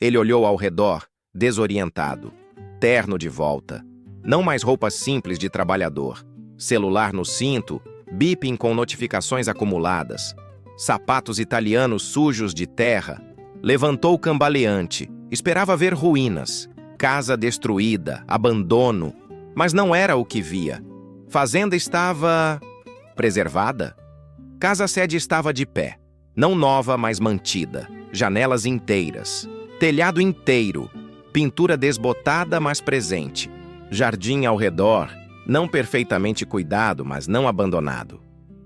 Ele olhou ao redor, desorientado. Terno de volta. Não mais roupas simples de trabalhador. Celular no cinto, beeping com notificações acumuladas. Sapatos italianos sujos de terra. Levantou cambaleante. Esperava ver ruínas. Casa destruída, abandono. Mas não era o que via. Fazenda estava preservada. Casa-sede estava de pé. Não nova, mas mantida. Janelas inteiras. Telhado inteiro. Pintura desbotada, mas presente. Jardim ao redor. Não perfeitamente cuidado, mas não abandonado.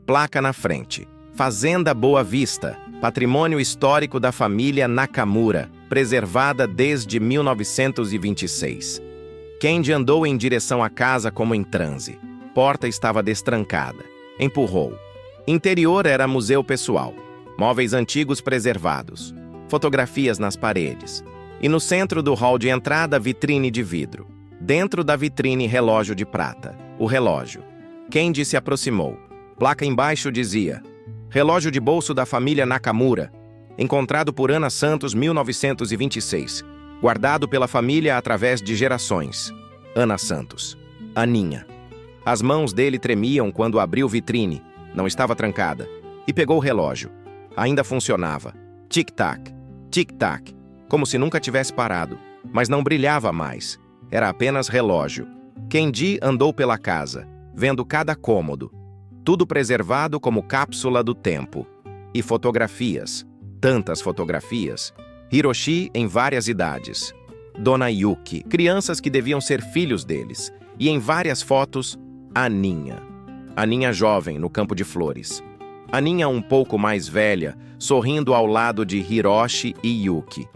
Placa na frente. Fazenda Boa Vista. Patrimônio histórico da família Nakamura. Preservada desde 1926. Kendi andou em direção à casa como em transe. Porta estava destrancada. Empurrou. Interior era museu pessoal. Móveis antigos preservados. Fotografias nas paredes. E no centro do hall de entrada, vitrine de vidro. Dentro da vitrine, relógio de prata. O relógio. Kendi se aproximou. Placa embaixo dizia: relógio de bolso da família Nakamura. Encontrado por Ana Santos, 1926. Guardado pela família através de gerações. Ana Santos. Aninha. As mãos dele tremiam quando abriu vitrine. Não estava trancada. E pegou o relógio. Ainda funcionava. Tic-tac. Tic-tac. Como se nunca tivesse parado. Mas não brilhava mais. Era apenas relógio. Kendi andou pela casa, vendo cada cômodo. Tudo preservado como cápsula do tempo. E fotografias. Tantas fotografias. Hiroshi em várias idades. Dona Yuki, crianças que deviam ser filhos deles. E em várias fotos, Aninha. Aninha jovem no campo de flores. Aninha um pouco mais velha, sorrindo ao lado de Hiroshi e Yuki.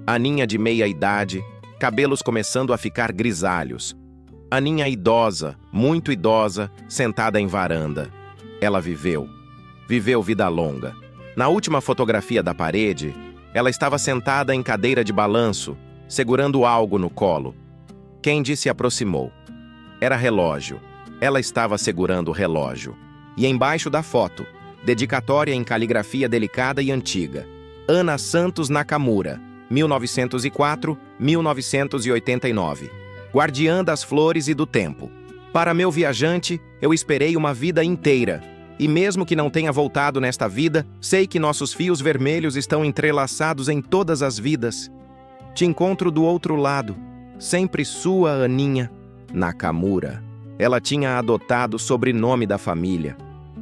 Aninha de meia idade, cabelos começando a ficar grisalhos. Aninha idosa, muito idosa, sentada em varanda. Ela viveu. Viveu vida longa. Na última fotografia da parede, ela estava sentada em cadeira de balanço, segurando algo no colo. Kendi se aproximou. Era relógio. Ela estava segurando o relógio. E embaixo da foto, dedicatória em caligrafia delicada e antiga. Ana Santos Nakamura, 1904-1989. Guardiã das flores e do tempo. Para meu viajante, eu esperei uma vida inteira. E mesmo que não tenha voltado nesta vida, sei que nossos fios vermelhos estão entrelaçados em todas as vidas. Te encontro do outro lado. Sempre sua, Aninha. Nakamura. Ela tinha adotado o sobrenome da família.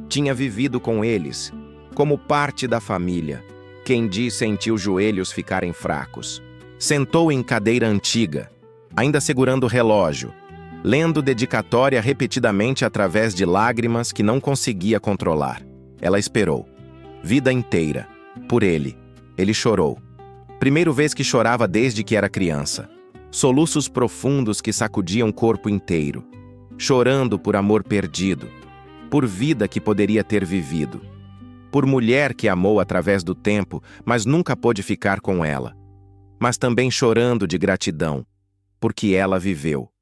Tinha vivido com eles, como parte da família. Kendi sentiu os joelhos ficarem fracos. Sentou em cadeira antiga, ainda segurando o relógio, lendo dedicatória repetidamente através de lágrimas que não conseguia controlar. Ela esperou. Vida inteira. Por ele. Ele chorou. Primeira vez que chorava desde que era criança. Soluços profundos que sacudiam o corpo inteiro. Chorando por amor perdido. Por vida que poderia ter vivido. Por mulher que amou através do tempo, mas nunca pôde ficar com ela. Mas também chorando de gratidão, porque ela viveu.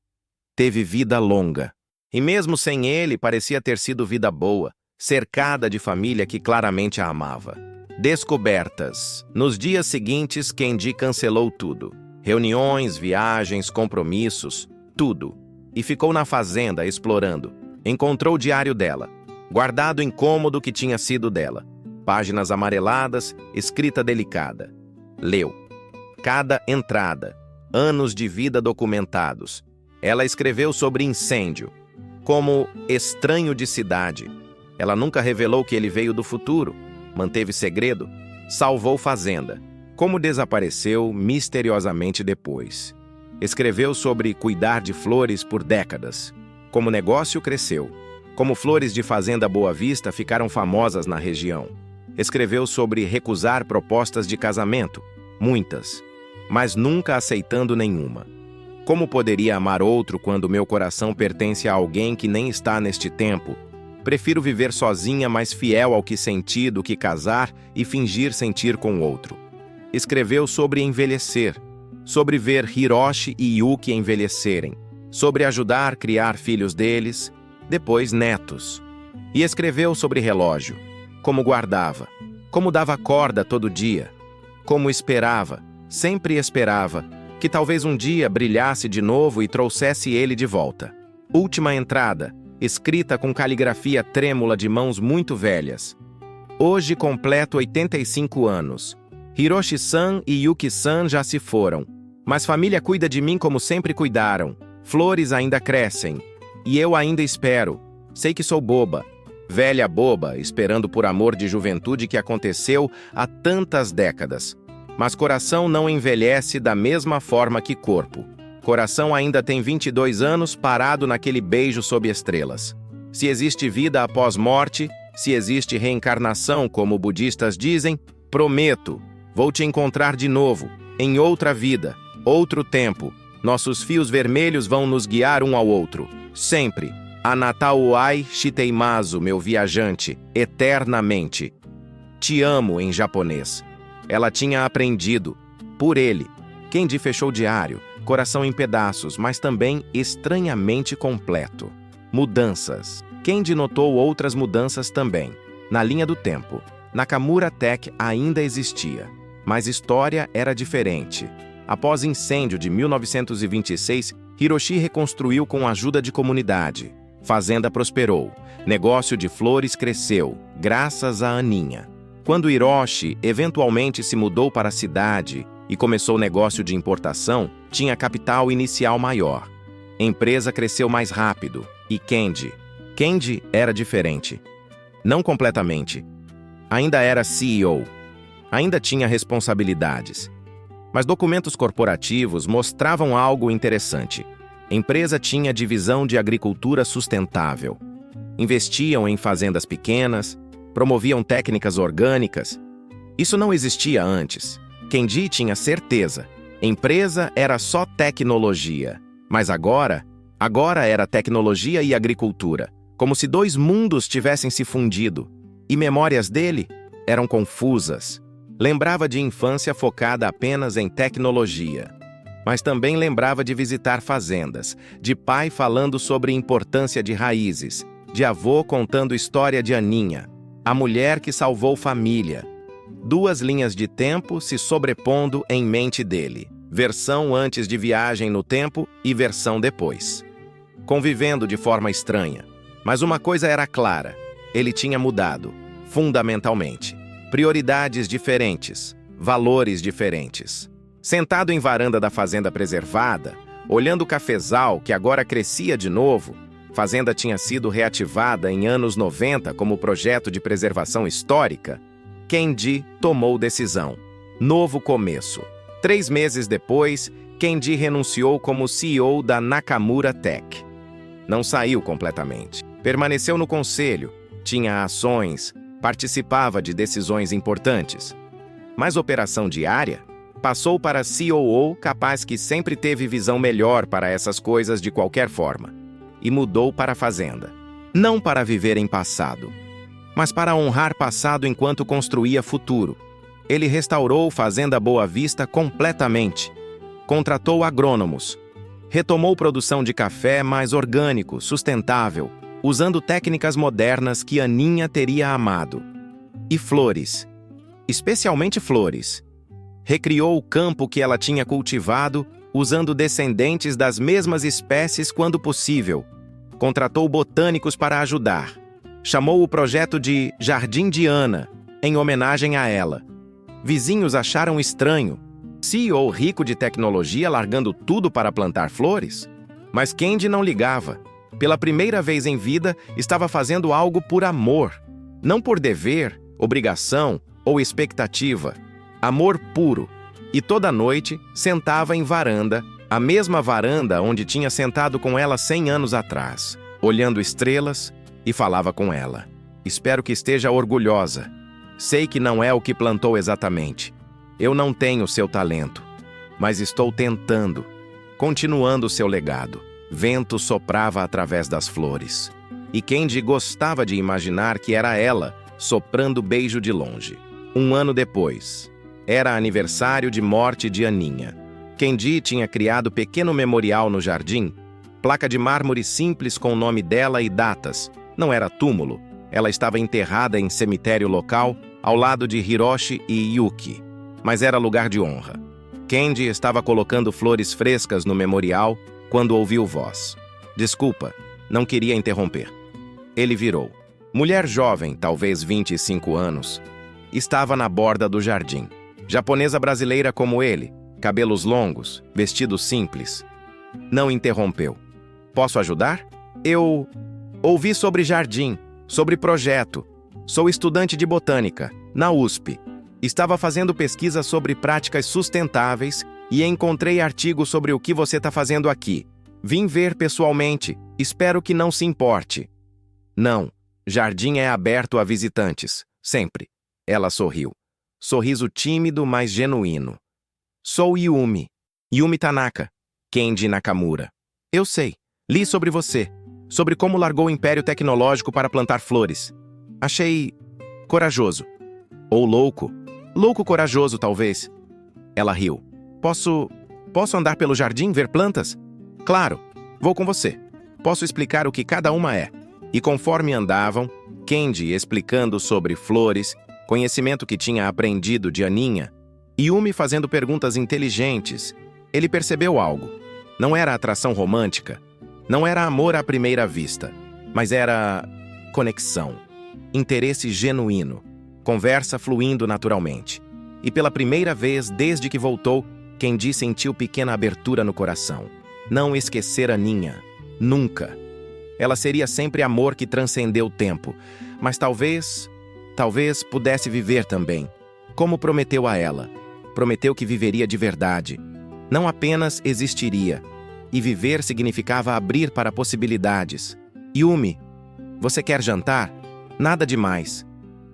Teve vida longa. E mesmo sem ele, parecia ter sido vida boa, cercada de família que claramente a amava. Descobertas. Nos dias seguintes, Kendi cancelou tudo. Reuniões, viagens, compromissos, tudo. E ficou na fazenda, explorando. Encontrou o diário dela, guardado em cômodo que tinha sido dela. Páginas amareladas, escrita delicada. Leu. Cada entrada. Anos de vida documentados. Ela escreveu sobre incêndio, como estranho de cidade. Ela nunca revelou que ele veio do futuro. Manteve segredo. Salvou fazenda. Como desapareceu misteriosamente depois. Escreveu sobre cuidar de flores por décadas. Como o negócio cresceu. Como flores de Fazenda Boa Vista ficaram famosas na região. Escreveu sobre recusar propostas de casamento. Muitas. Mas nunca aceitando nenhuma. Como poderia amar outro quando meu coração pertence a alguém que nem está neste tempo? Prefiro viver sozinha, mais fiel ao que senti do que casar e fingir sentir com outro. Escreveu sobre envelhecer. Sobre ver Hiroshi e Yuki envelhecerem. Sobre ajudar a criar filhos deles, depois netos. E escreveu sobre relógio. Como guardava. Como dava corda todo dia. Como esperava, sempre esperava, que talvez um dia brilhasse de novo e trouxesse ele de volta. Última entrada, escrita com caligrafia trêmula de mãos muito velhas. Hoje completo 85 anos. Hiroshi-san e Yuki-san já se foram. Mas família cuida de mim como sempre cuidaram. Flores ainda crescem. E eu ainda espero. Sei que sou boba. Velha boba, esperando por amor de juventude que aconteceu há tantas décadas. Mas coração não envelhece da mesma forma que corpo. Coração ainda tem 22 anos parado naquele beijo sob estrelas. Se existe vida após morte, se existe reencarnação, como budistas dizem, prometo, vou te encontrar de novo, em outra vida, outro tempo. Nossos fios vermelhos vão nos guiar um ao outro, sempre. Anatauai shiteimasu, meu viajante, eternamente. Te amo em japonês. Ela tinha aprendido. Por ele. Kendi fechou o diário, coração em pedaços, mas também estranhamente completo. Mudanças. Kendi notou outras mudanças também. Na linha do tempo, Nakamura Tech ainda existia, mas história era diferente. Após incêndio de 1926, Hiroshi reconstruiu com a ajuda de comunidade. Fazenda prosperou. Negócio de flores cresceu, graças a Aninha. Quando Hiroshi eventualmente se mudou para a cidade e começou negócio de importação, tinha capital inicial maior. Empresa cresceu mais rápido. E Kendi era diferente. Não completamente. Ainda era CEO. Ainda tinha responsabilidades. Mas documentos corporativos mostravam algo interessante. A empresa tinha divisão de agricultura sustentável. Investiam em fazendas pequenas, promoviam técnicas orgânicas. Isso não existia antes. Kendi tinha certeza. Empresa era só tecnologia. Mas agora era tecnologia e agricultura, como se dois mundos tivessem se fundido. E memórias dele eram confusas. Lembrava de infância focada apenas em tecnologia. Mas também lembrava de visitar fazendas, de pai falando sobre importância de raízes, de avô contando história de Aninha, a mulher que salvou família. Duas linhas de tempo se sobrepondo em mente dele. Versão antes de viagem no tempo e versão depois. Convivendo de forma estranha. Mas uma coisa era clara. Ele tinha mudado, fundamentalmente. Prioridades diferentes, valores diferentes. Sentado em varanda da fazenda preservada, olhando o cafezal que agora crescia de novo, fazenda tinha sido reativada em anos 90 como projeto de preservação histórica, Kendi tomou decisão. Novo começo. 3 meses depois, Kendi renunciou como CEO da Nakamura Tech. Não saiu completamente. Permaneceu no conselho, tinha ações, participava de decisões importantes. Mas operação diária? Passou para COO, capaz que sempre teve visão melhor para essas coisas de qualquer forma. E mudou para a fazenda. Não para viver em passado, mas para honrar passado enquanto construía futuro. Ele restaurou Fazenda Boa Vista completamente. Contratou agrônomos. Retomou produção de café mais orgânico, sustentável, usando técnicas modernas que Aninha teria amado. E flores. Especialmente flores. Recriou o campo que ela tinha cultivado, usando descendentes das mesmas espécies quando possível. Contratou botânicos para ajudar. Chamou o projeto de Jardim de Ana, em homenagem a ela. Vizinhos acharam estranho. CEO rico de tecnologia largando tudo para plantar flores? Mas Kendi não ligava. Pela primeira vez em vida, estava fazendo algo por amor. Não por dever, obrigação ou expectativa. Amor puro. E toda noite, sentava em varanda, a mesma varanda onde tinha sentado com ela 100 anos atrás, olhando estrelas, e falava com ela. Espero que esteja orgulhosa. Sei que não é o que plantou exatamente. Eu não tenho seu talento, mas estou tentando, continuando seu legado. Vento soprava através das flores. E Kendi gostava de imaginar que era ela, soprando beijo de longe. 1 ano depois, era aniversário de morte de Aninha. Kendi tinha criado pequeno memorial no jardim, placa de mármore simples com o nome dela e datas. Não era túmulo, ela estava enterrada em cemitério local, ao lado de Hiroshi e Yuki. Mas era lugar de honra. Kendi estava colocando flores frescas no memorial quando ouviu voz. Desculpa, não queria interromper. Ele virou. Mulher jovem, talvez 25 anos, estava na borda do jardim. Japonesa brasileira como ele, cabelos longos, vestido simples. Não interrompeu. Posso ajudar? Eu ouvi sobre jardim, sobre projeto. Sou estudante de botânica, na USP. Estava fazendo pesquisa sobre práticas sustentáveis e encontrei artigo sobre o que você está fazendo aqui. Vim ver pessoalmente. Espero que não se importe. Não. Jardim é aberto a visitantes. Sempre. Ela sorriu. Sorriso tímido, mas genuíno. Sou Yumi. Yumi Tanaka. Kenji Nakamura. Eu sei. Li sobre você. Sobre como largou o império tecnológico para plantar flores. Achei corajoso. Ou louco. Louco corajoso, talvez. Ela riu. Posso andar pelo jardim, ver plantas? Claro. Vou com você. Posso explicar o que cada uma é. E conforme andavam, Kenji explicando sobre flores, conhecimento que tinha aprendido de Aninha, Yumi fazendo perguntas inteligentes, ele percebeu algo. Não era atração romântica, não era amor à primeira vista, mas era conexão, interesse genuíno, conversa fluindo naturalmente. E pela primeira vez desde que voltou, Kenji sentiu pequena abertura no coração. Não esquecer Aninha, nunca. Ela seria sempre amor que transcendeu o tempo, mas talvez pudesse viver também, como prometeu a ela. Prometeu que viveria de verdade. Não apenas existiria. E viver significava abrir para possibilidades. Yumi, você quer jantar? Nada demais.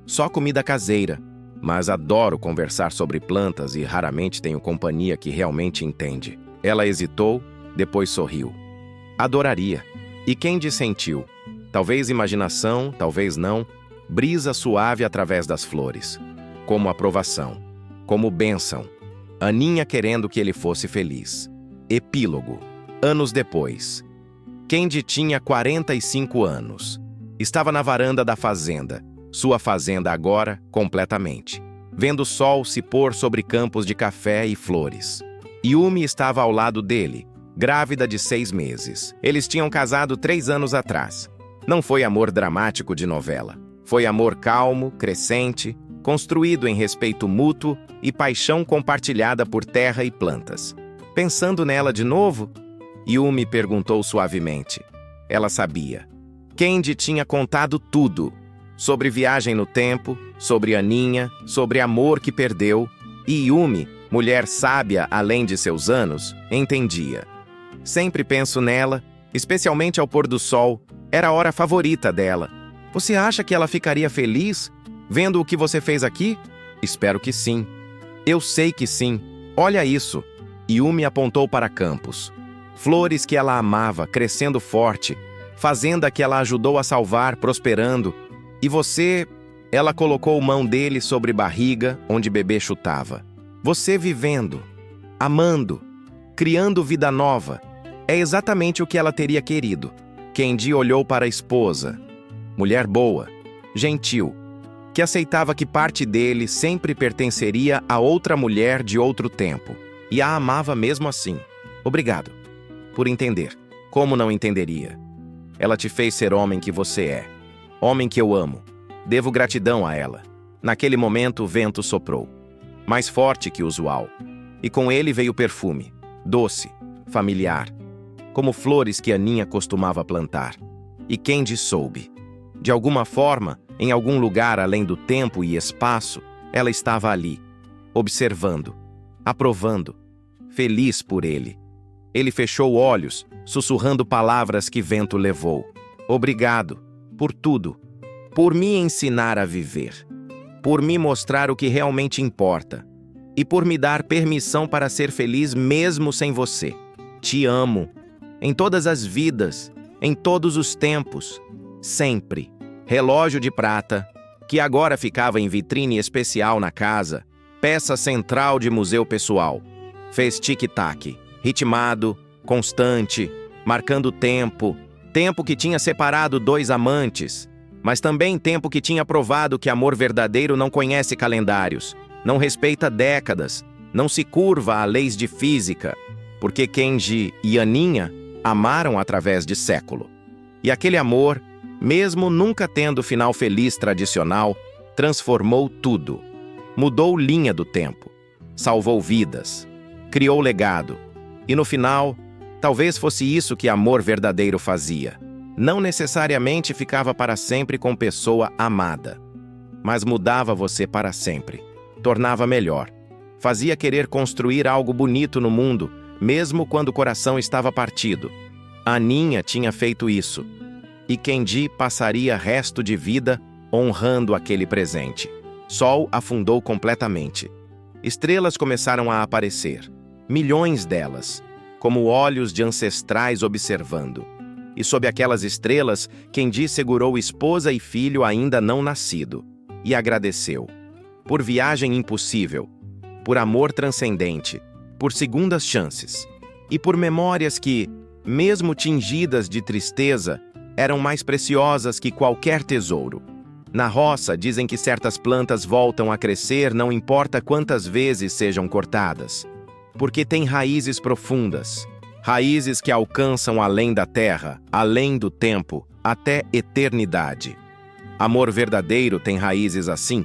Só comida caseira. Mas adoro conversar sobre plantas e raramente tenho companhia que realmente entende. Ela hesitou, depois sorriu. Adoraria. E Kenji sentiu, talvez imaginação, talvez não, brisa suave através das flores. Como aprovação. Como bênção. Aninha querendo que ele fosse feliz. Epílogo. Anos depois. Kenji tinha 45 anos. Estava na varanda da fazenda. Sua fazenda agora, completamente. Vendo o sol se pôr sobre campos de café e flores. Yumi estava ao lado dele, grávida de 6 meses. Eles tinham casado 3 anos atrás. Não foi amor dramático de novela. Foi amor calmo, crescente, construído em respeito mútuo e paixão compartilhada por terra e plantas. Pensando nela de novo, Yumi perguntou suavemente. Ela sabia. Kenji tinha contado tudo. Sobre viagem no tempo, sobre Aninha, sobre amor que perdeu. E Yumi, mulher sábia além de seus anos, entendia. Sempre penso nela, especialmente ao pôr do sol. Era a hora favorita dela. Você acha que ela ficaria feliz vendo o que você fez aqui? Espero que sim. Eu sei que sim. Olha isso. Yumi apontou para campos. Flores que ela amava, crescendo forte. Fazenda que ela ajudou a salvar, prosperando. E você... Ela colocou mão dele sobre barriga, onde bebê chutava. Você vivendo, amando, criando vida nova. É exatamente o que ela teria querido. Kenji olhou para a esposa. Mulher boa, gentil, que aceitava que parte dele sempre pertenceria a outra mulher de outro tempo. E a amava mesmo assim. Obrigado por entender. Como não entenderia? Ela te fez ser homem que você é. Homem que eu amo. Devo gratidão a ela. Naquele momento o vento soprou. Mais forte que o usual. E com ele veio perfume. Doce, familiar. Como flores que Aninha costumava plantar. E Kenji soube. De alguma forma, em algum lugar além do tempo e espaço, ela estava ali. Observando. Aprovando. Feliz por ele. Ele fechou olhos, sussurrando palavras que vento levou. Obrigado. Por tudo. Por me ensinar a viver. Por me mostrar o que realmente importa. E por me dar permissão para ser feliz mesmo sem você. Te amo. Em todas as vidas. Em todos os tempos. Sempre. Relógio de prata, que agora ficava em vitrine especial na casa. Peça central de museu pessoal. Fez tic-tac. Ritmado, constante, marcando tempo. Tempo que tinha separado 2 amantes. Mas também tempo que tinha provado que amor verdadeiro não conhece calendários, não respeita décadas, não se curva a leis de física, porque Kenji e Aninha amaram através de século. E aquele amor, mesmo nunca tendo final feliz tradicional, transformou tudo. Mudou linha do tempo, salvou vidas, criou legado. E no final, Talvez fosse isso que amor verdadeiro fazia. Não necessariamente ficava para sempre com pessoa amada, mas mudava você para sempre, tornava melhor, fazia querer construir algo bonito no mundo, mesmo quando o coração estava partido. Aninha tinha feito isso, e Kendi passaria resto de vida honrando aquele presente. Sol afundou completamente. Estrelas começaram a aparecer, milhões delas, como olhos de ancestrais observando. E sob aquelas estrelas, Kendi segurou esposa e filho ainda não nascido, e agradeceu. Por viagem impossível, por amor transcendente, por segundas chances, e por memórias que, mesmo tingidas de tristeza, eram mais preciosas que qualquer tesouro. Na roça, dizem que certas plantas voltam a crescer não importa quantas vezes sejam cortadas, porque têm raízes profundas, raízes que alcançam além da terra, além do tempo, até eternidade. Amor verdadeiro tem raízes assim,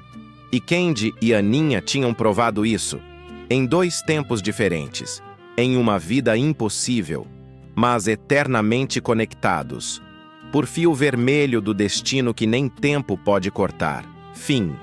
e Kendi e Aninha tinham provado isso, em dois tempos diferentes, em uma vida impossível, mas eternamente conectados, por fio vermelho do destino que nem tempo pode cortar. Fim.